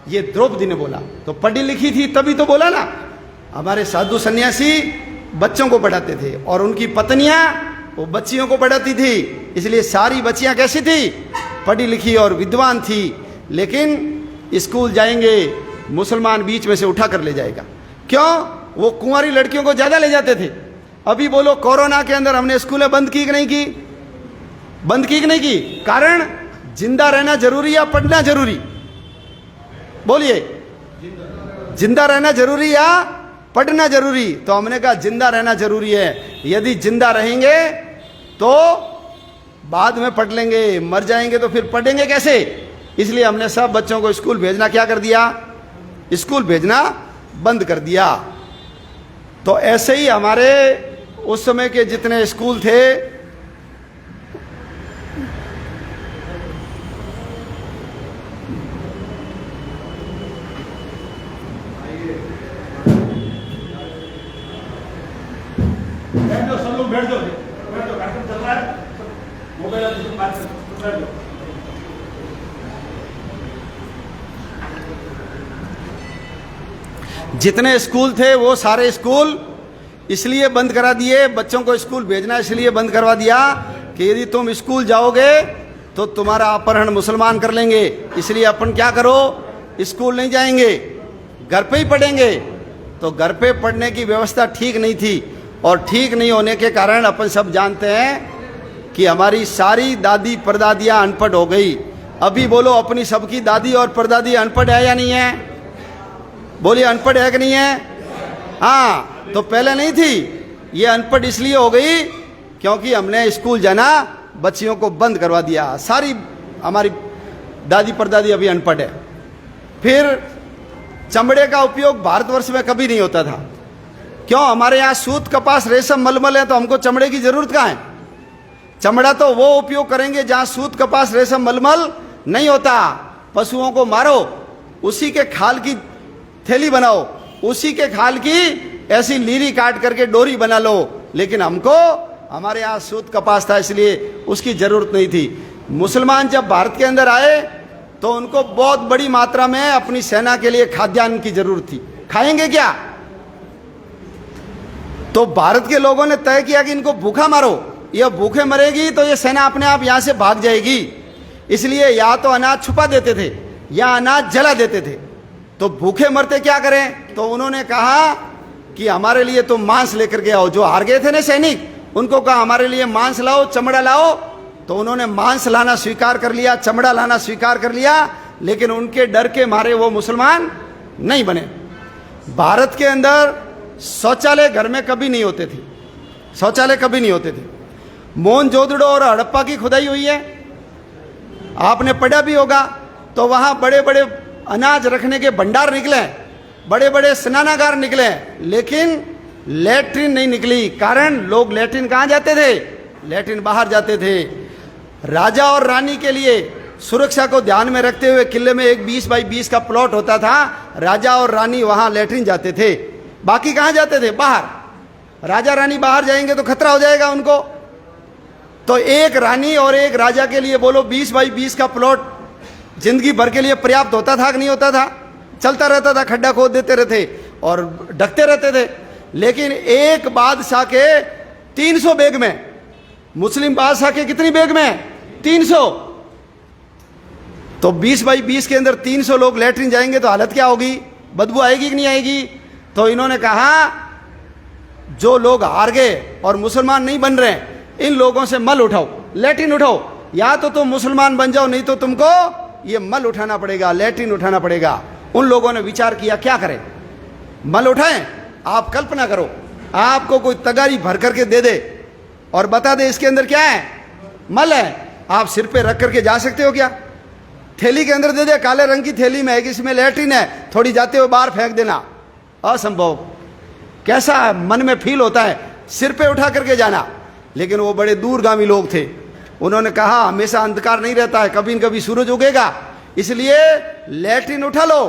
ये द्रौपदी ने बोला। तो पढ़ी लिखी थी तभी तो बोला ना। हमारे साधु सन्यासी बच्चों को पढ़ाते थे और उनकी पत्नियां वो बच्चियों को पढ़ाती थी, इसलिए सारी बच्चियां कैसी थी? पढ़ी लिखी और विद्वान थी। लेकिन स्कूल जाएंगे, मुसलमान बीच में से उठा कर ले जाएगा। क्यों? वो कुंवारी लड़कियों को ज्यादा ले जाते थे। अभी बोलो कोरोना के अंदर हमने स्कूलें बंद की कि नहीं की? बंद की कि नहीं की? कारण जिंदा रहना जरूरी या पढ़ना जरूरी? बोलिए, जिंदा रहना जरूरी या पढ़ना जरूरी? तो हमने कहा जिंदा रहना जरूरी है। यदि जिंदा रहेंगे तो बाद में पढ़ लेंगे, मर जाएंगे तो फिर पढ़ेंगे कैसे? इसलिए हमने सब बच्चों को स्कूल भेजना क्या कर दिया? स्कूल भेजना बंद कर दिया। तो ऐसे ही हमारे उस समय के जितने स्कूल थे, बैठ जाओ, कार्यक्रम चल रहा है, मोबाइल बात बैठ जाओ। जितने स्कूल थे वो सारे स्कूल इसलिए बंद करा दिए, बच्चों को स्कूल भेजना इसलिए बंद करवा दिया कि यदि तुम स्कूल जाओगे तो तुम्हारा अपहरण मुसलमान कर लेंगे। इसलिए अपन क्या करो? स्कूल नहीं जाएंगे, घर पे ही पढ़ेंगे। तो घर पे पढ़ने की व्यवस्था ठीक नहीं थी, और ठीक नहीं होने के कारण अपन सब जानते हैं कि हमारी सारी दादी परदादियां अनपढ़ हो गई। अभी बोलो अपनी सबकी दादी और परदादी अनपढ़ है या नहीं है? बोलिए, अनपढ़ है कि नहीं है? हाँ, तो पहले नहीं थी। ये अनपढ़ इसलिए हो गई क्योंकि हमने स्कूल जाना बच्चियों को बंद करवा दिया। सारी हमारी दादी परदादी अभी अनपढ़ है। फिर चमड़े का उपयोग भारतवर्ष में कभी नहीं होता था। क्यों? हमारे यहाँ सूत, कपास, रेशम, मलमल है, तो हमको चमड़े की जरूरत कहाँ है? चमड़ा तो वो उपयोग करेंगे जहाँ सूत, कपास, रेशम, मलमल नहीं होता। पशुओं को मारो, उसी के खाल की थैली बनाओ, उसी के खाल की ऐसी लीरी काट करके डोरी बना लो। लेकिन हमको, हमारे यहाँ सूत कपास था इसलिए उसकी जरूरत नहीं थी। मुसलमान जब भारत के अंदर आए तो उनको बहुत बड़ी मात्रा में अपनी सेना के लिए खाद्यान्न की जरूरत थी। खाएंगे क्या? तो भारत के लोगों ने तय किया कि इनको भूखा मारो, यह भूखे मरेगी तो ये सेना अपने आप यहां से भाग जाएगी। इसलिए या तो अनाज छुपा देते थे या अनाज जला देते थे। तो भूखे मरते क्या करें? तो उन्होंने कहा कि हमारे लिए तो मांस लेकर के आओ। जो हार गए थे ना सैनिक, उनको कहा हमारे लिए मांस लाओ, चमड़ा लाओ। तो उन्होंने मांस लाना स्वीकार कर लिया, चमड़ा लाना स्वीकार कर लिया, लेकिन उनके डर के मारे वो मुसलमान नहीं बने। भारत के अंदर शौचालय घर में कभी नहीं होते थे, शौचालय कभी नहीं होते थे। मोहनजोदड़ो और हड़प्पा की खुदाई हुई है, आपने पढ़ा भी होगा। तो वहां बड़े बड़े अनाज रखने के भंडार निकले, बड़े बड़े स्नानागार निकले, लेकिन लैट्रिन नहीं निकली। कारण लोग लैट्रिन कहाँ जाते थे? लैट्रिन बाहर जाते थे। राजा और रानी के लिए सुरक्षा को ध्यान में रखते हुए किले में एक 20 बाई 20 का प्लॉट होता था। राजा और रानी वहां लैट्रिन जाते थे, बाकी कहां जाते थे? बाहर। राजा रानी बाहर जाएंगे तो खतरा हो जाएगा उनको। तो एक रानी और एक राजा के लिए बोलो 20 बाई 20 का प्लॉट जिंदगी भर के लिए पर्याप्त होता था कि नहीं होता था? चलता रहता था, खड्डा खोद देते रहते और ढकते रहते थे। लेकिन एक बादशाह के 300 बेग में, मुस्लिम बादशाह के कितनी बेग में? 300। तो 20 बाई 20 के अंदर 300 लोग लैट्रिन जाएंगे तो हालत क्या होगी? बदबू आएगी कि नहीं आएगी? तो इन्होंने कहा जो लोग हार गए और मुसलमान नहीं बन रहे, इन लोगों से मल उठाओ, लैट्रिन उठाओ। या तो तुम मुसलमान बन जाओ, नहीं तो तुमको ये मल उठाना पड़ेगा, लैट्रिन उठाना पड़ेगा। उन लोगों ने विचार किया क्या करें, मल उठाएं? आप कल्पना करो, आपको कोई तगारी भर करके दे दे और बता दे इसके अंदर क्या है? मल है। आप सिर पे रख करके जा सकते हो क्या? थैली के अंदर दे दे, काले रंग की थैली में है कि इसमें लैट्रिन है, थोड़ी जाते हुए बाहर फेंक देना, असंभव। कैसा मन में फील होता है सिर पे उठा करके जाना। लेकिन वो बड़े दूरगामी लोग थे, उन्होंने कहा हमेशा अंधकार नहीं रहता है, कभी न कभी सूरज उगेगा, इसलिए लैट्रिन उठा लो।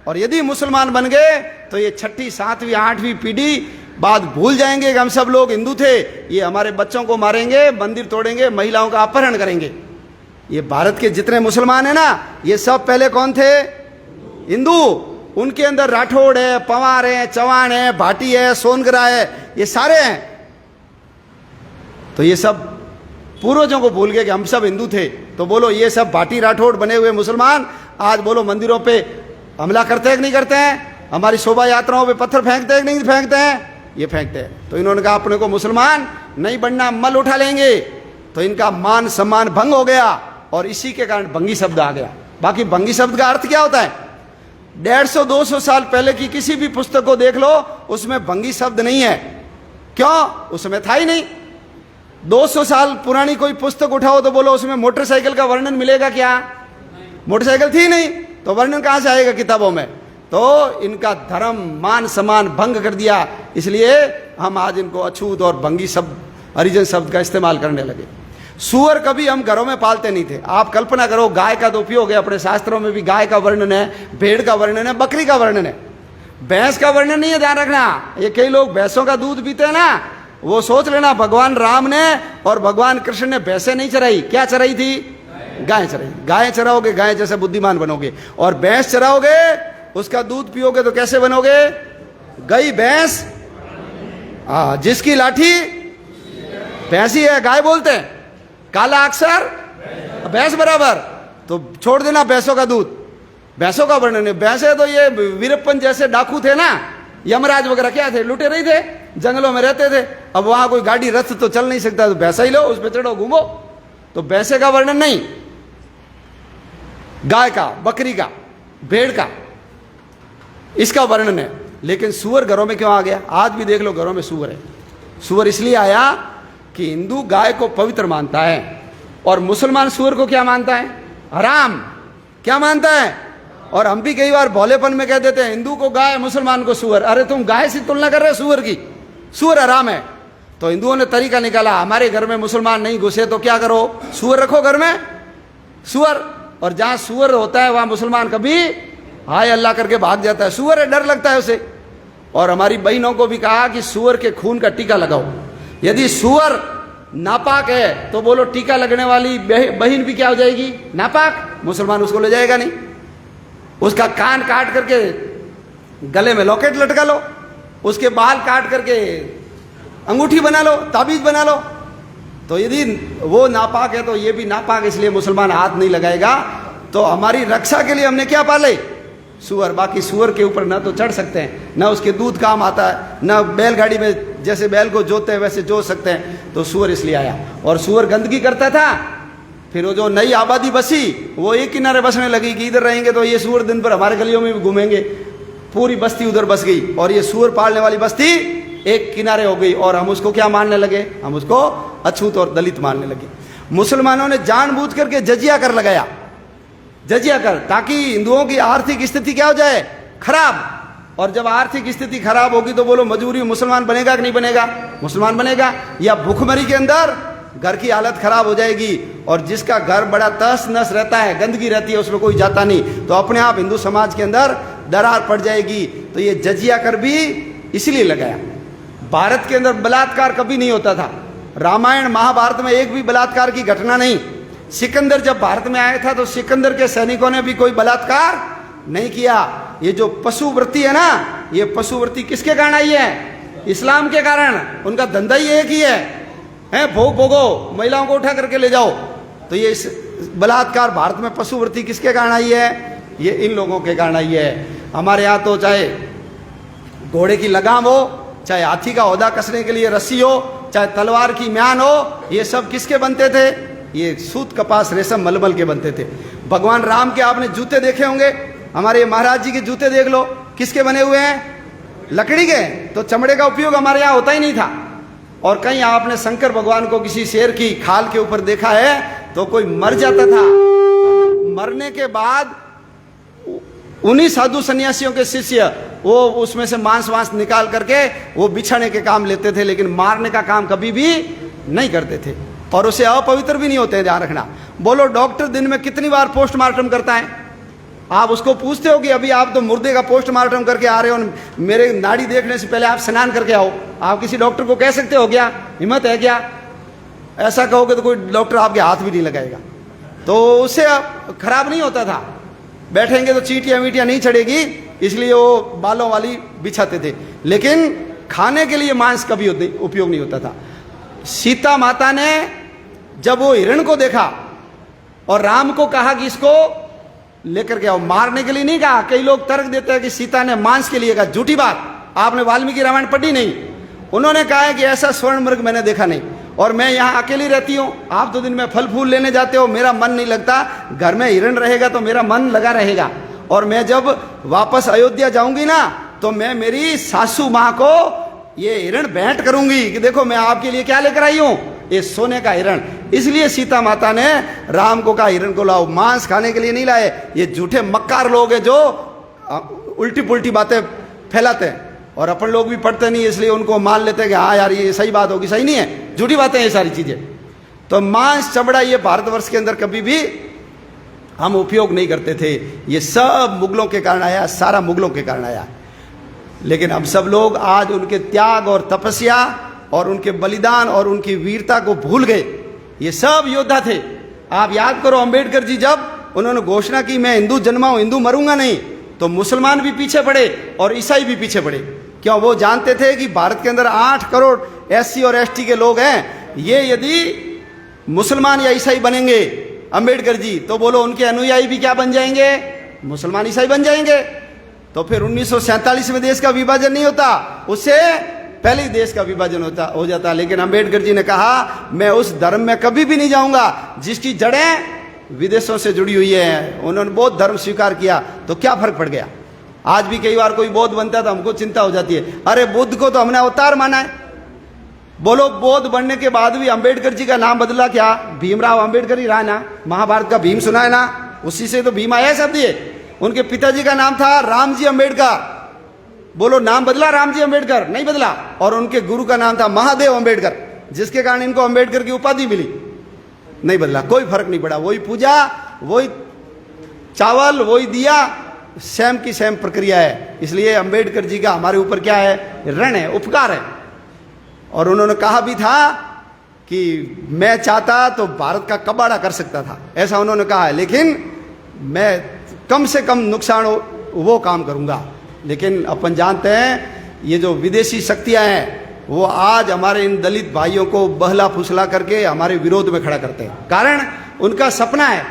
और यदि मुसलमान बन गए तो ये 6ठी 7वीं 8वीं पीढ़ी बाद भूल जाएंगे कि हम सब लोग हिंदू थे, ये हमारे बच्चों को मारेंगे, मंदिर तोड़ेंगे, महिलाओं का अपहरण करेंगे। ये भारत के जितने मुसलमान हैं ना, ये सब पहले कौन थे? हिंदू। उनके अंदर राठौड़ है, पवार है, चौहान है, भाटी है, सोनगरा है, ये सारे हैं। तो ये सब पूर्वजों को भूल गए कि हम सब हिंदू थे। तो बोलो ये सब भाटी राठौड़ बने हुए मुसलमान आज बोलो मंदिरों पे हमला करते हैं कि नहीं करते हैं? हमारी शोभा यात्राओं पे पत्थर फेंकते हैं कि नहीं फेंकते हैं? ये फेंकते हैं। तो इन्होंने कहा अपने को मुसलमान नहीं बनना, मल उठा लेंगे। तो इनका मान सम्मान भंग हो गया और इसी के कारण भंगी शब्द आ गया। बाकी भंगी शब्द का अर्थ क्या होता है? 150-200 साल पहले की किसी भी पुस्तक को देख लो, उसमें भंगी शब्द नहीं है। क्यों? उसमें था ही नहीं। 200 साल पुरानी कोई पुस्तक उठाओ तो बोलो उसमें मोटरसाइकिल का वर्णन मिलेगा क्या? मोटरसाइकिल थी नहीं, तो वर्णन कहां से आएगा किताबों में? तो इनका धर्म मान सम्मान भंग कर दिया, इसलिए हम आज इनको अछूत और भंगी शब्द, हरिजन शब्द का इस्तेमाल करने लगे। सूअर कभी हम घरों में पालते नहीं थे। आप कल्पना करो, गाय का तो उपयोग है, अपने शास्त्रों में भी गाय का वर्णन है, भेड़ का वर्णन है, बकरी का वर्णन है, भैंस का वर्णन नहीं है। ध्यान रखना, ये कई लोग भैंसों का दूध पीते हैं ना, वो सोच लेना भगवान राम ने और भगवान कृष्ण ने भैंसें नहीं चराई। क्या चराई थी? गाय चराई। गाय चराओगे, गाय जैसे बुद्धिमान बनोगे, और भैंस चराओगे, उसका दूध पियोगे तो कैसे बनोगे? गई भैंस, जिसकी लाठी भैंसी है, गाय बोलते हैं। काला अक्षर भैंस बराबर। तो छोड़ देना भैंसों का दूध। भैंसों का वर्णन है। भैंसे तो ये वीरप्पन जैसे डाकू थे ना, यमराज वगैरह क्या थे? लुटे रही थे, जंगलों में रहते थे। अब वहां कोई गाड़ी रथ तो चल नहीं सकता, तो भैंसा ही लो, उस पर चढ़ो, घूमो। तो भैंसे का वर्णन नहीं, गाय का, बकरी का, भेड़ का, इसका वर्णन है। लेकिन सूअर घरों में क्यों आ गया? आज भी देख लो घरों में सूअर है। सूअर इसलिए आया कि हिंदू गाय को पवित्र मानता है और मुसलमान सूअर को क्या मानता है? हराम। क्या मानता है? और हम भी कई बार भोलेपन में कह देते हैं हिंदू को गाय, मुसलमान को सूअर। अरे तुम गाय से तुलना कर रहे हो सूअर की? सूअर हराम है। तो हिंदुओं ने तरीका निकाला, हमारे घर में मुसलमान नहीं घुसे तो क्या करो? सूअर रखो घर में, सूअर। और जहां सूअर होता है वहां मुसलमान कभी हाय अल्लाह करके भाग जाता है। सूअर है, डर लगता है उसे। और हमारी बहनों को भी कहा कि सूअर के खून का टीका लगाओ। यदि सूअर नापाक है तो बोलो टीका लगने वाली बहन भी क्या हो जाएगी? नापाक। मुसलमान उसको ले जाएगा नहीं। उसका कान काट करके गले में लॉकेट लटका लो, उसके बाल काट करके अंगूठी बना लो, ताबीज बना लो। तो यदि वो नापाक है तो ये भी नापाक, इसलिए मुसलमान हाथ नहीं लगाएगा। तो हमारी रक्षा के लिए हमने क्या पाले? सूअर। बाकी सूअर के ऊपर ना तो चढ़ सकते हैं, ना उसके दूध काम आता है, ना बैलगाड़ी में जैसे बैल को जोतते हैं वैसे जोत सकते हैं। तो सूअर इसलिए आया। और सूअर गंदगी करता था। फिर वो जो नई आबादी बसी वो एक किनारे बसने लगी कि इधर रहेंगे तो ये सूअर दिन भर हमारे गलियों में भी घूमेंगे। पूरी बस्ती उधर बस गई और ये सूअर पालने वाली बस्ती एक किनारे हो गई। और हम उसको क्या मानने लगे? हम उसको अछूत और दलित मानने लगे। मुसलमानों ने जानबूझ करके जजिया कर लगाया, जजिया कर, ताकि हिंदुओं की आर्थिक स्थिति क्या हो जाए? खराब। और जब आर्थिक स्थिति खराब होगी तो बोलो मजबूरी मुसलमान बनेगा कि नहीं बनेगा? मुसलमान बनेगा। या भूखमरी के अंदर घर की हालत खराब हो जाएगी। और जिसका घर बड़ा तहस नहस रहता है, गंदगी रहती है, उसमें कोई जाता नहीं, तो अपने आप हिंदू समाज के अंदर दरार पड़ जाएगी। तो ये जजिया कर भी इसलिए लगाया। भारत के अंदर बलात्कार कभी नहीं होता था। रामायण महाभारत में एक भी बलात्कार की घटना नहीं। सिकंदर जब भारत में आया था तो सिकंदर के सैनिकों ने भी कोई बलात्कार नहीं किया। ये जो पशुवृत्ति है ना, ये पशुवृत्ति किसके कारण आई है? इस्लाम के कारण। उनका धंधा ही एक ही है भोग भोगो, महिलाओं को उठा करके ले जाओ। तो ये बलात्कार भारत में पशुवृत्ति किसके कारण आई है? ये इन लोगों के कारण आई है। हमारे यहाँ तो चाहे घोड़े की लगाम हो, चाहे हाथी का औदा कसने के लिए रस्सी हो, चाहे तलवार की म्यान हो, ये सब किसके बनते थे? ये सूत कपास रेशम मलमल के बनते थे। भगवान राम के आपने जूते देखे होंगे, हमारे महाराज जी के जूते देख लो, किसके बने हुए हैं? लकड़ी के। तो चमड़े का उपयोग हमारे यहाँ होता ही नहीं था। और कहीं आपने शंकर भगवान को किसी शेर की खाल के ऊपर देखा है तो कोई मर जाता था, मरने के बाद उन्हीं साधु सन्यासियों के शिष्य वो उसमें से मांस वांस निकाल करके वो बिछाने के काम लेते थे, लेकिन मारने का काम कभी भी नहीं करते थे। और उसे अपवित्र भी नहीं होते, ध्यान रखना। बोलो डॉक्टर दिन में कितनी बार पोस्टमार्टम करता है? आप उसको पूछते हो कि अभी आप तो मुर्दे का पोस्टमार्टम करके आ रहे हो, मेरे नाड़ी देखने से पहले आप स्नान करके आओ। आप किसी डॉक्टर को कह सकते हो क्या? हिम्मत है क्या? ऐसा कहोगे तो कोई डॉक्टर आपके हाथ भी नहीं लगाएगा। तो उससे खराब नहीं होता था। बैठेंगे तो चींटियां वीटियां नहीं चढ़ेगी, इसलिए वो बालों वाली बिछाते थे। लेकिन खाने के लिए मांस कभी उपयोग नहीं होता था। सीता माता ने जब वो हिरण को देखा और राम को कहा कि इसको लेकर के आओ, मारने के लिए नहीं कहा। कई लोग तर्क देते हैं कि सीता ने मांस के लिए कहा, झूठी बात। आपने वाल्मीकि रामायण पढ़ी नहीं। उन्होंने कहा है कि ऐसा स्वर्ण मृग मैंने देखा नहीं, और मैं यहाँ अकेली रहती हूँ, आप तो दिन में फल फूल लेने जाते हो, मेरा मन नहीं लगता। घर में हिरण रहेगा तो मेरा मन लगा रहेगा। और मैं जब वापस अयोध्या जाऊंगी ना, तो मैं मेरी सासू माँ को ये हिरण भेंट करूंगी कि देखो मैं आपके लिए क्या लेकर आई हूं, ये सोने का हिरण। इसलिए सीता माता ने राम को कहा हिरण को लाओ, मांस खाने के लिए नहीं लाए। ये झूठे मक्कार लोग हैं जो उल्टी पुल्टी बातें फैलाते हैं, और अपन लोग भी पढ़ते नहीं, इसलिए उनको मान लेते हैं कि हाँ यार ये सही बात होगी। सही नहीं है, झूठी बातें हैं ये सारी चीजें। तो मांस चमड़ा ये भारतवर्ष के अंदर कभी भी हम उपयोग नहीं करते थे। ये सब मुगलों के कारण आया, सारा मुगलों के कारण आया। लेकिन हम सब लोग आज उनके त्याग और तपस्या और उनके बलिदान और उनकी वीरता को भूल गए। ये सब योद्धा थे। आप याद करो, अंबेडकर जी जब उन्होंने घोषणा की मैं हिंदू जन्मा हूं, हिंदू मरूंगा नहीं, तो मुसलमान भी पीछे पड़े और ईसाई भी पीछे पड़े। क्यों? वो जानते थे कि भारत के अंदर 8 करोड़ SC और ST के लोग हैं। ये यदि मुसलमान या ईसाई बनेंगे अंबेडकर जी, तो बोलो उनके अनुयायी भी क्या बन जाएंगे? मुसलमान ईसाई बन जाएंगे। तो फिर 1947 में देश का विभाजन नहीं होता, उससे पहले ही देश का विभाजन हो जाता। लेकिन अंबेडकर जी ने कहा मैं उस धर्म में कभी भी नहीं जाऊंगा जिसकी जड़ें विदेशों से जुड़ी हुई है। उन्होंने बौद्ध धर्म स्वीकार किया, तो क्या फर्क पड़ गया? आज भी कई बार कोई बौद्ध बनता है तो हमको चिंता हो जाती है, अरे बुद्ध को तो हमने अवतार माना है। बोलो बौद्ध बनने के बाद भी अंबेडकर जी का नाम बदला क्या? भीमराव अंबेडकर ही रहा ना। महाभारत का भीम सुना है ना, उसी से तो भीम आया शब्द। ये उनके पिताजी का नाम था रामजी अंबेडकर। बोलो नाम बदला रामजी अंबेडकर? नहीं बदला। और उनके गुरु का नाम था महादेव अंबेडकर, जिसके कारण इनको अंबेडकर की उपाधि मिली। नहीं बदला, कोई फर्क नहीं पड़ा। वही पूजा, वही चावल, वही दिया, सेम की सेम प्रक्रिया है। इसलिए अंबेडकर जी का हमारे ऊपर क्या है? ऋण है, उपकार है। और उन्होंने कहा भी था कि मैं चाहता तो भारत का कबाड़ा कर सकता था, ऐसा उन्होंने कहा है, लेकिन मैं कम से कम नुकसान हो वो काम करूंगा। लेकिन अपन जानते हैं ये जो विदेशी शक्तियां हैं वो आज हमारे इन दलित भाइयों को बहला फुसला करके हमारे विरोध में खड़ा करते हैं। कारण उनका सपना है,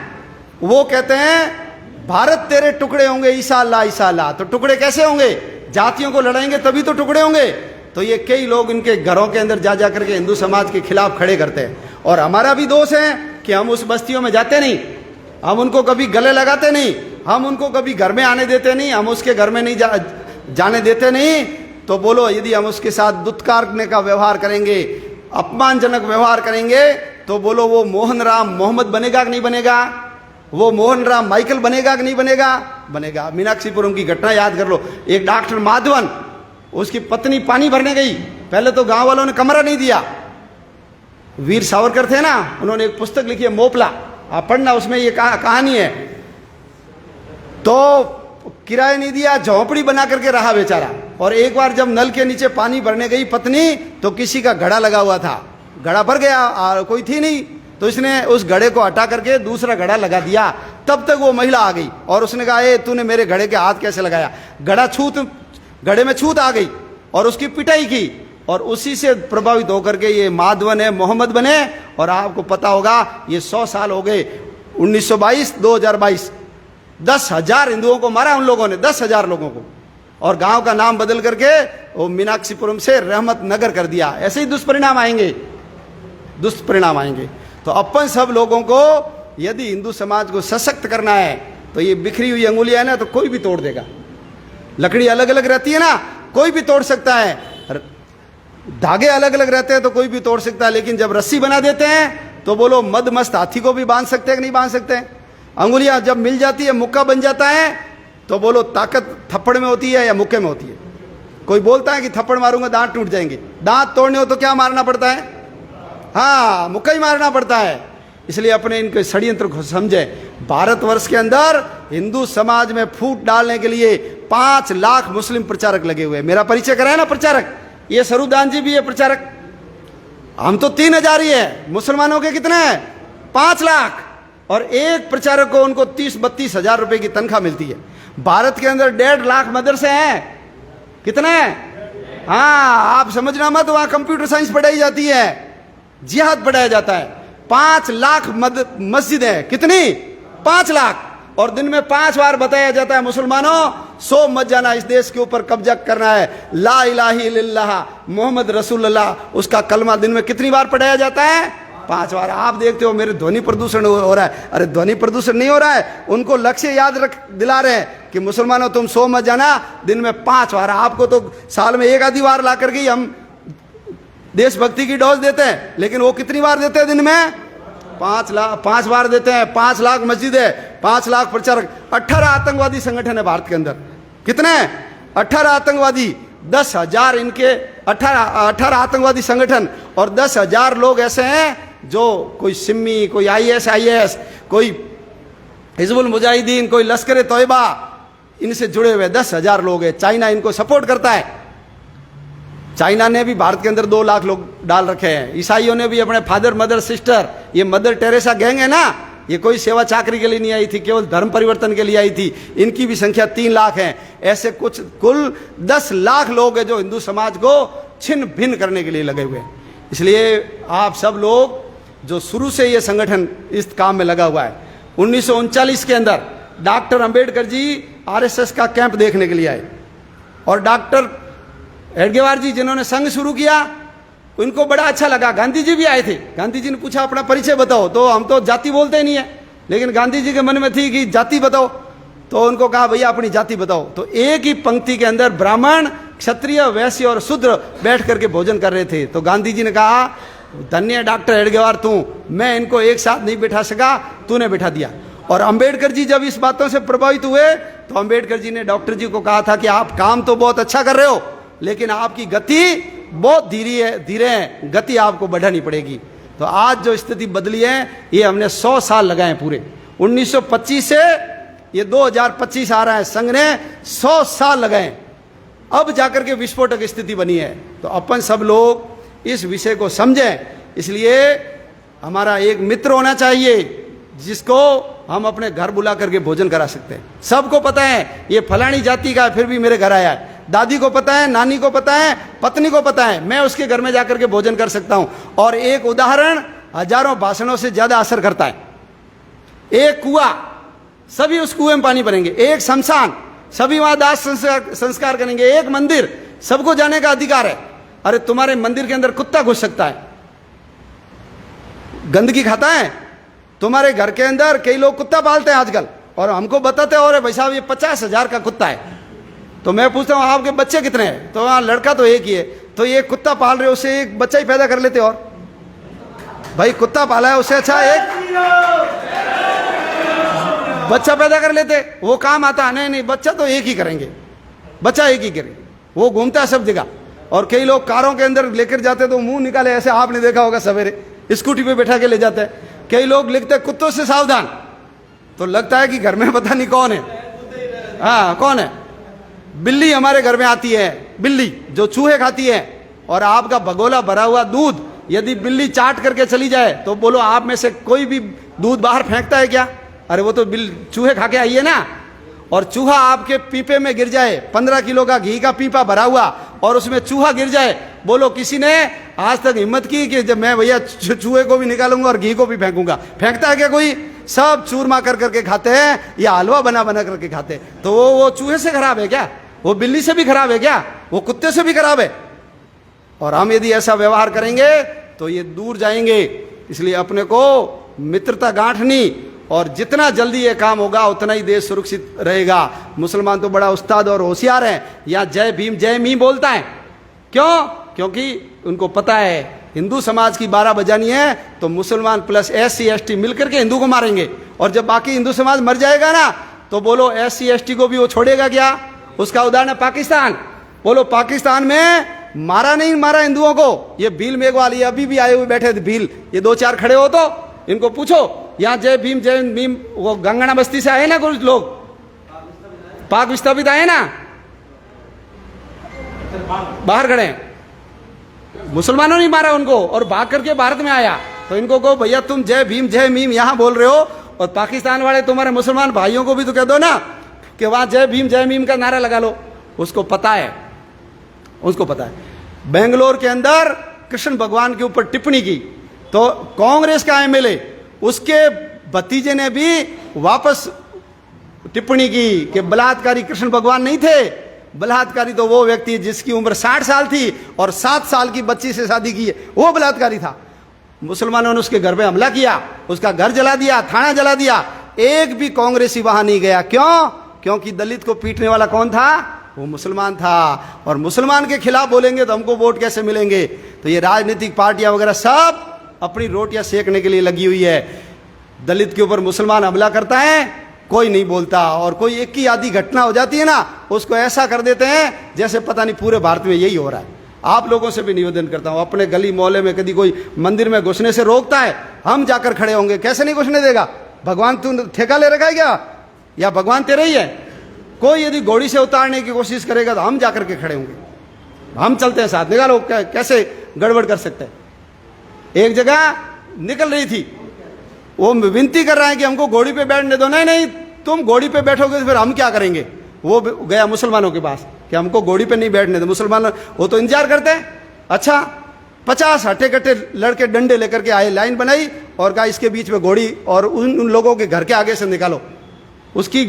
वो कहते हैं भारत तेरे टुकड़े होंगे इंशाअल्लाह इंशाअल्लाह। तो टुकड़े कैसे होंगे? जातियों को लड़ाएंगे तभी तो टुकड़े होंगे। तो ये कई लोग इनके घरों के अंदर जा करके हिंदू समाज के खिलाफ खड़े करते हैं। और हमारा भी दोष है कि हम उस बस्तियों में जाते नहीं, हम उनको कभी गले लगाते नहीं, हम उनको कभी घर में आने देते नहीं, हम उसके घर में नहीं जाने देते नहीं। तो बोलो यदि हम उसके साथ दुत्कारने का व्यवहार करेंगे, अपमानजनक व्यवहार करेंगे, तो बोलो वो मोहन राम मोहम्मद बनेगा कि नहीं बनेगा? वो मोहन राम माइकल बनेगा कि नहीं बनेगा? बनेगा। मीनाक्षीपुरम की घटना याद कर लो। एक डॉक्टर माधवन, उसकी पत्नी पानी भरने गई, पहले तो गांव वालों ने कमरा नहीं दिया, वीर सावरकर थे ना, उन्होंने एक पुस्तक लिखी है मोपला, आप पढ़ना, उसमें ये कहानी है। तो किराया नहीं दिया, झोंपड़ी बना करके रहा बेचारा। और एक बार जब नल के नीचे पानी भरने गई पत्नी, तो किसी का घड़ा लगा हुआ था, घड़ा भर गया, कोई थी नहीं, तो इसने उस घड़े को हटा करके दूसरा घड़ा लगा दिया। तब तक वो महिला आ गई और उसने कहा, ए तूने मेरे घड़े के हाथ कैसे लगाया? घड़े में छूत आ गई और उसकी पिटाई की, और उसी से प्रभावित होकर के ये माधवन है, मोहम्मद बने। और आपको पता होगा ये 100 साल हो गए, 1922 2022, 10,000 हिंदुओं को मारा उन लोगों ने, 10,000 लोगों को, और गांव का नाम बदल करके वो मीनाक्षीपुरम से रहमत नगर कर दिया। ऐसे ही दुष्परिणाम आएंगे, दुष्परिणाम आएंगे। तो अपन सब लोगों को यदि हिंदू समाज को सशक्त करना है, तो ये बिखरी हुई अंगुलियां है ना, तो कोई भी तोड़ देगा। लकड़ी अलग अलग रहती है ना, कोई भी तोड़ सकता है, धागे अलग अलग रहते हैं तो कोई भी तोड़ सकता है, लेकिन जब रस्सी बना देते हैं तो बोलो मद मस्त हाथी को भी बांध सकते हैं कि नहीं बांध सकते हैं? अंगुलियां जब मिल जाती है, मुक्का बन जाता है, तो बोलो ताकत थप्पड़ में होती है या मुक्के में होती है? कोई बोलता है कि थप्पड़ मारूंगा दांत टूट जाएंगे, दांत तोड़ने हो तो क्या मारना पड़ता है? हाँ, मुक्का ही मारना पड़ता है। इसलिए अपने इनके षड्यंत्र को समझे। भारतवर्ष के अंदर हिंदू समाज में फूट डालने के लिए 5 लाख मुस्लिम प्रचारक लगे हुए। मेरा परिचय कराया ना प्रचारक, ये स्वरूपदान जी भी है प्रचारक। हम तो 3,000 ही है, मुसलमानों के कितने हैं? 5 लाख। और एक प्रचारक को उनको 30-32 हजार रुपए की तनख्वाह मिलती है। भारत के अंदर 1.5 लाख मदरसे हैं, कितने हैं? हाँ, आप समझना मत, वहां कंप्यूटर साइंस पढ़ाई जाती है, जिहाद पढ़ाया जाता है। 5 लाख मस्जिद है, कितनी? 5 लाख। और दिन में 5 बार बताया जाता है, मुसलमानों सो मत जाना, इस देश के ऊपर कब्जा करना है, ला इलाहा इल्लल्लाह मोहम्मद रसूलुल्लाह, उसका कलमा दिन में कितनी बार पढ़ाया जाता है? 5 बार। आप देखते हो मेरे ध्वनि प्रदूषण हो रहा है, अरे ध्वनि प्रदूषण नहीं हो रहा है, उनको लक्ष्य याद दिला रहे हैं कि मुसलमानों तुम सो मत जाना, दिन में 5 बार। आपको तो साल में 1 आधी बार ला करके हम देशभक्ति की डोज देते हैं, लेकिन वो कितनी बार देते हैं दिन में? 5 बार देते हैं। 5 लाख मस्जिद है, 5 लाख प्रचारक, 18 आतंकवादी संगठन है भारत के अंदर। कितने? 18 आतंकवादी, 10,000 इनके 18 आतंकवादी संगठन, और 10,000 लोग ऐसे हैं जो कोई सिम्मी, कोई IS, कोई हिजबुल मुजाहिदीन, कोई लश्कर तोयबा, इनसे जुड़े हुए 10,000 लोग हैं। चाइना इनको सपोर्ट करता है। चाइना ने भी भारत के अंदर 2 लाख लोग डाल रखे हैं। ईसाइयों ने भी अपने फादर मदर सिस्टर, ये मदर टेरेसा गैंग है ना, ये कोई सेवा चाकरी के लिए नहीं आई थी, केवल धर्म परिवर्तन के लिए आई थी। इनकी भी संख्या 3 लाख है। ऐसे कुछ कुल 10 लाख लोग हैं जो हिंदू समाज को छिन्न भिन्न करने के लिए लगे हुए हैं। इसलिए आप सब लोग जो शुरू से ये संगठन इस काम में लगा हुआ है, 1939 के अंदर डॉक्टर अंबेडकर जी RSS का कैंप देखने के लिए आए, और डॉक्टर हेडगेवार जी जिन्होंने संघ शुरू किया, उनको बड़ा अच्छा लगा। गांधी जी भी आए थे। गांधी जी ने पूछा अपना परिचय बताओ, तो हम तो जाति बोलते ही नहीं है, लेकिन गांधी जी के मन में थी कि जाति बताओ, तो उनको कहा भैया अपनी जाति बताओ। तो एक ही पंक्ति के अंदर ब्राह्मण, क्षत्रिय, वैश्य और शूद्र बैठ करके भोजन कर रहे थे। तो गांधी जी ने कहा, धन्य डॉक्टर हेडगेवार तू, मैं इनको एक साथ नहीं बैठा सका, तूने बैठा दिया। और अंबेडकर जी जब इस बातों से प्रभावित हुए, तो अंबेडकर जी ने डॉक्टर जी को कहा था कि आप काम तो बहुत अच्छा कर रहे हो, लेकिन आपकी गति बहुत धीरे है, गति आपको बढ़ानी पड़ेगी। तो आज जो स्थिति बदली है, ये हमने 100 साल लगाए हैं पूरे। 1925 से ये 2025 आ रहा है, संघ ने 100 साल लगाए, अब जाकर के विस्फोटक स्थिति बनी है। तो अपन सब लोग इस विषय को समझें। इसलिए हमारा एक मित्र होना चाहिए जिसको हम अपने घर बुला करके भोजन करा सकते हैं। सबको पता है ये फलानी जाति का है, फिर भी मेरे घर आया है। दादी को पता है, नानी को पता है, पत्नी को पता है, मैं उसके घर में जाकर के भोजन कर सकता हूं। और एक उदाहरण हजारों भाषणों से ज्यादा असर करता है। एक कुआं, सभी उस कुएं में पानी भरेंगे। एक शमशान, सभी वहां दाह संस्कार करेंगे। एक मंदिर, सबको जाने का अधिकार है। अरे तुम्हारे मंदिर के अंदर कुत्ता घुस सकता है, गंदगी खाता है। तुम्हारे घर के अंदर कई लोग कुत्ता पालते हैं आजकल, और हमको बताते हैं और भाई साहब ये 50,000 का कुत्ता है। तो मैं पूछता हूँ आपके बच्चे कितने हैं? तो हाँ, लड़का तो एक ही है। तो ये कुत्ता पाल रहे हो, उसे एक बच्चा ही पैदा कर लेते। और भाई कुत्ता पाला है, उससे अच्छा एक बच्चा पैदा कर लेते, वो काम आता। नहीं, बच्चा तो एक ही करेंगे, बच्चा एक ही करेंगे। वो घूमता है सब जगह। और कई लोग कारों के अंदर लेकर जाते तो मुंह निकाले, ऐसे आपने देखा होगा सवेरे, स्कूटी पे बैठा के ले जाते हैं। कई लोग लिखते हैं कुत्तों से सावधान, तो लगता है कि घर में पता नहीं कौन है। हाँ, कौन है? बिल्ली हमारे घर में आती है, बिल्ली जो चूहे खाती है, और आपका भगोला भरा हुआ दूध यदि बिल्ली चाट करके चली जाए तो बोलो आप में से कोई भी दूध बाहर फेंकता है क्या? अरे वो तो चूहे खा के आई है ना। और चूहा आपके पीपे में गिर जाए, 15 किलो का घी का पीपा भरा हुआ, और उसमें चूहा गिर जाए, बोलो किसी ने आज तक हिम्मत की कि जब मैं भैया चूहे को भी निकालूंगा और घी को भी फेंकूंगा? फेंकता है क्या कोई? सब चूरमा कर करके खाते हैं या हलवा बना बना करके खाते हैं। तो वो चूहे से खराब है क्या? वो बिल्ली से भी खराब है क्या? वो कुत्ते से भी खराब है। और हम यदि ऐसा व्यवहार करेंगे तो ये दूर जाएंगे। इसलिए अपने को मित्रता गांठनी, और जितना जल्दी ये काम होगा उतना ही देश सुरक्षित रहेगा। मुसलमान तो बड़ा उस्ताद और होशियार है, या जय भीम जय मी बोलता है। क्यों? क्योंकि उनको पता है हिंदू समाज की 12 बजानी है तो मुसलमान प्लस SC ST मिलकर के हिंदू को मारेंगे, और जब बाकी हिंदू समाज मर जाएगा ना तो बोलो SC ST को भी वो छोड़ेगा क्या? उसका उदाहरण है पाकिस्तान। बोलो पाकिस्तान में मारा नहीं मारा हिंदुओं को? ये भील मेघवाल ये अभी भी आए हुए बैठे थे भील, ये 2-4 खड़े हो तो इनको पूछो, यहाँ जय भीम वो गंगना बस्ती से आए ना कुछ लोग, पाक विस्थापित आए ना, बाहर खड़े हैं। मुसलमानों ने मारा उनको और भाग करके भारत में आया, तो इनको कहो भैया तुम जय भीम यहाँ बोल रहे हो, और पाकिस्तान वाले तुम्हारे मुसलमान भाइयों को भी तो कह दो ना कि वहां जय भीम का नारा लगा लो। उसको पता है, उसको पता है। बेंगलोर के अंदर कृष्ण भगवान के ऊपर टिप्पणी की तो कांग्रेस का MLA उसके भतीजे ने भी वापस टिप्पणी की कि बलात्कारी कृष्ण भगवान नहीं थे, बलात्कारी तो वो व्यक्ति जिसकी उम्र 60 साल थी और 7 साल की बच्ची से शादी की है, वो बलात्कारी था। मुसलमानों ने उसके घर पे हमला किया, उसका घर जला दिया, थाना जला दिया। एक भी कांग्रेसी वहां नहीं गया। क्यों? क्योंकि दलित को पीटने वाला कौन था? वो मुसलमान था। और मुसलमान के खिलाफ बोलेंगे तो हमको वोट कैसे मिलेंगे? तो ये राजनीतिक पार्टियां वगैरह सब अपनी रोटियां सेकने के लिए लगी हुई है। दलित के ऊपर मुसलमान हमला करता है, कोई नहीं बोलता, और कोई एक की आधी घटना हो जाती है ना, उसको ऐसा कर देते हैं जैसे पता नहीं पूरे भारत में यही हो रहा है। आप लोगों से भी निवेदन करता हूं, अपने गली मोहल्ले में कभी कोई मंदिर में घुसने से रोकता है, हम जाकर खड़े होंगे। कैसे नहीं घुसने देगा? भगवान तू ठेका ले रखा है क्या, या भगवान तेरे ही है? कोई यदि घोड़ी से उतारने की कोशिश करेगा तो हम जाकर के खड़े होंगे, हम चलते हैं साथ। निकालो, कैसे गड़बड़ कर सकते हैं? एक जगह निकल रही थी, वो विनती कर रहा है कि हमको घोड़ी पे बैठने दो। नहीं नहीं, तुम घोड़ी पे बैठोगे तो फिर हम क्या करेंगे? वो गया मुसलमानों के पास कि हमको घोड़ी पे नहीं बैठने दो। मुसलमान वो तो इंतजार करते हैं। अच्छा, 50 हट्टे कट्टे लड़के डंडे लेकर के आए, लाइन बनाई और कहा इसके बीच में घोड़ी, और उन लोगों के घर के आगे से निकालो। उसकी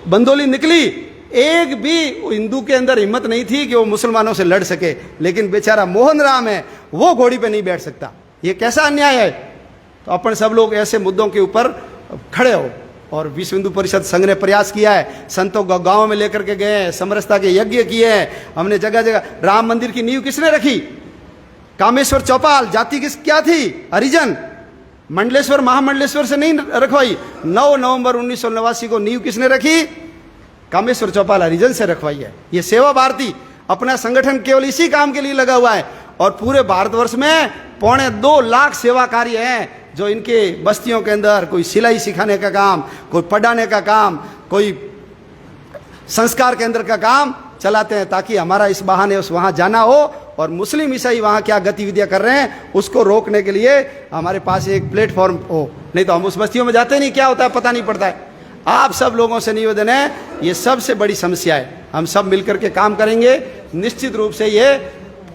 बंदोली निकली, एक भी हिंदू के अंदर हिम्मत नहीं थी कि वो मुसलमानों से लड़ सके। लेकिन बेचारा मोहन राम है, वो घोड़ी पे नहीं बैठ सकता। ये कैसा अन्याय है? तो अपन सब लोग ऐसे मुद्दों के ऊपर खड़े हो। और विश्व हिंदू परिषद संघ ने प्रयास किया है, संतों को गांव में लेकर के गए हैं, समरसता के यज्ञ किए हैं। हमने जगह जगह, राम मंदिर की नींव किसने रखी? कामेश्वर चौपाल। जाति क्या थी? हरिजन। मंडलेश्वर महामंडलेश्वर से नहीं रखवाई। 9 नवंबर 1989 को नींव किसने रखी? कामेश्वर चौपाल हरिजन से रखवाई है। ये सेवा भारती अपना संगठन केवल इसी काम के लिए लगा हुआ है, और पूरे भारतवर्ष में 2.25 लाख सेवा कार्य हैं जो इनके बस्तियों के अंदर, कोई सिलाई सिखाने का काम, कोई पढ़ाने का काम, कोई संस्कार केंद्र का काम चलाते हैं, ताकि हमारा इस बहाने उस वहाँ जाना हो, और मुस्लिम ईसाई वहाँ क्या गतिविधियाँ कर रहे हैं उसको रोकने के लिए हमारे पास एक प्लेटफॉर्म हो। नहीं तो हम उस बस्तियों में जाते नहीं, क्या होता है पता नहीं पड़ता है। आप सब लोगों से निवेदन है, ये सबसे बड़ी समस्या है, हम सब मिलकर के काम करेंगे, निश्चित रूप से ये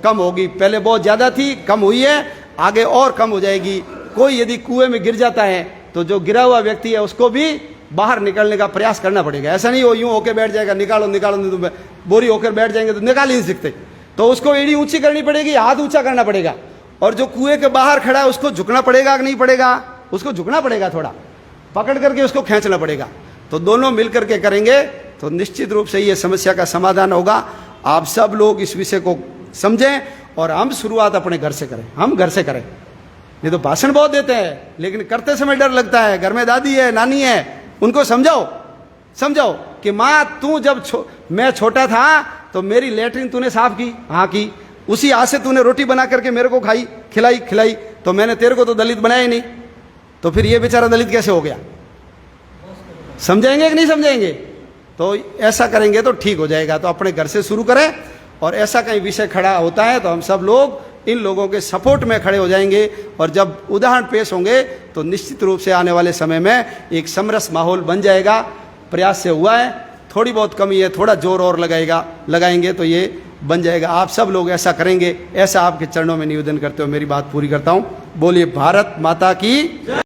कम होगी। पहले बहुत ज़्यादा थी, कम हुई है, आगे और कम हो जाएगी। कोई यदि कुएं में गिर जाता है तो जो गिरा हुआ व्यक्ति है उसको भी बाहर निकलने का प्रयास करना पड़ेगा। ऐसा नहीं हो यूं होकर बैठ जाएगा, निकालो निकालो, नहीं तो बोरी होकर बैठ जाएंगे तो निकाल ही नहीं सकते। तो उसको एड़ी ऊंची करनी पड़ेगी, हाथ ऊंचा करना पड़ेगा, और जो कुएं के बाहर खड़ा है उसको झुकना पड़ेगा कि नहीं पड़ेगा? उसको झुकना पड़ेगा, थोड़ा पकड़ करके उसको खींचना पड़ेगा। तो दोनों मिलकर के करेंगे तो निश्चित रूप से ये समस्या का समाधान होगा। आप सब लोग इस विषय को समझें, और हम शुरुआत अपने घर से करें, हम घर से करें। ये तो भाषण बहुत देते हैं, लेकिन करते समय डर लगता है। घर में दादी है, नानी है, उनको समझाओ कि माँ तू जब मैं छोटा था तो मेरी लेटरिन तूने साफ की? हाँ की। उसी आज से तूने रोटी बना करके मेरे को खाई, खिलाई, तो मैंने तेरे को तो दलित बनाया ही नहीं, तो फिर ये बेचारा दलित कैसे हो गया? समझाएंगे कि नहीं समझाएंगे? तो ऐसा करेंगे तो ठीक हो जाएगा। तो अपने घर से शुरू करें, और ऐसा कहीं विषय खड़ा होता है तो हम सब लोग इन लोगों के सपोर्ट में खड़े हो जाएंगे, और जब उदाहरण पेश होंगे तो निश्चित रूप से आने वाले समय में एक समरस माहौल बन जाएगा। प्रयास से हुआ है, थोड़ी बहुत कमी है, थोड़ा जोर और लगाएंगे तो ये बन जाएगा। आप सब लोग ऐसा करेंगे, ऐसा आपके चरणों में निवेदन करते हो मेरी बात पूरी करता हूँ। बोलिए भारत माता की।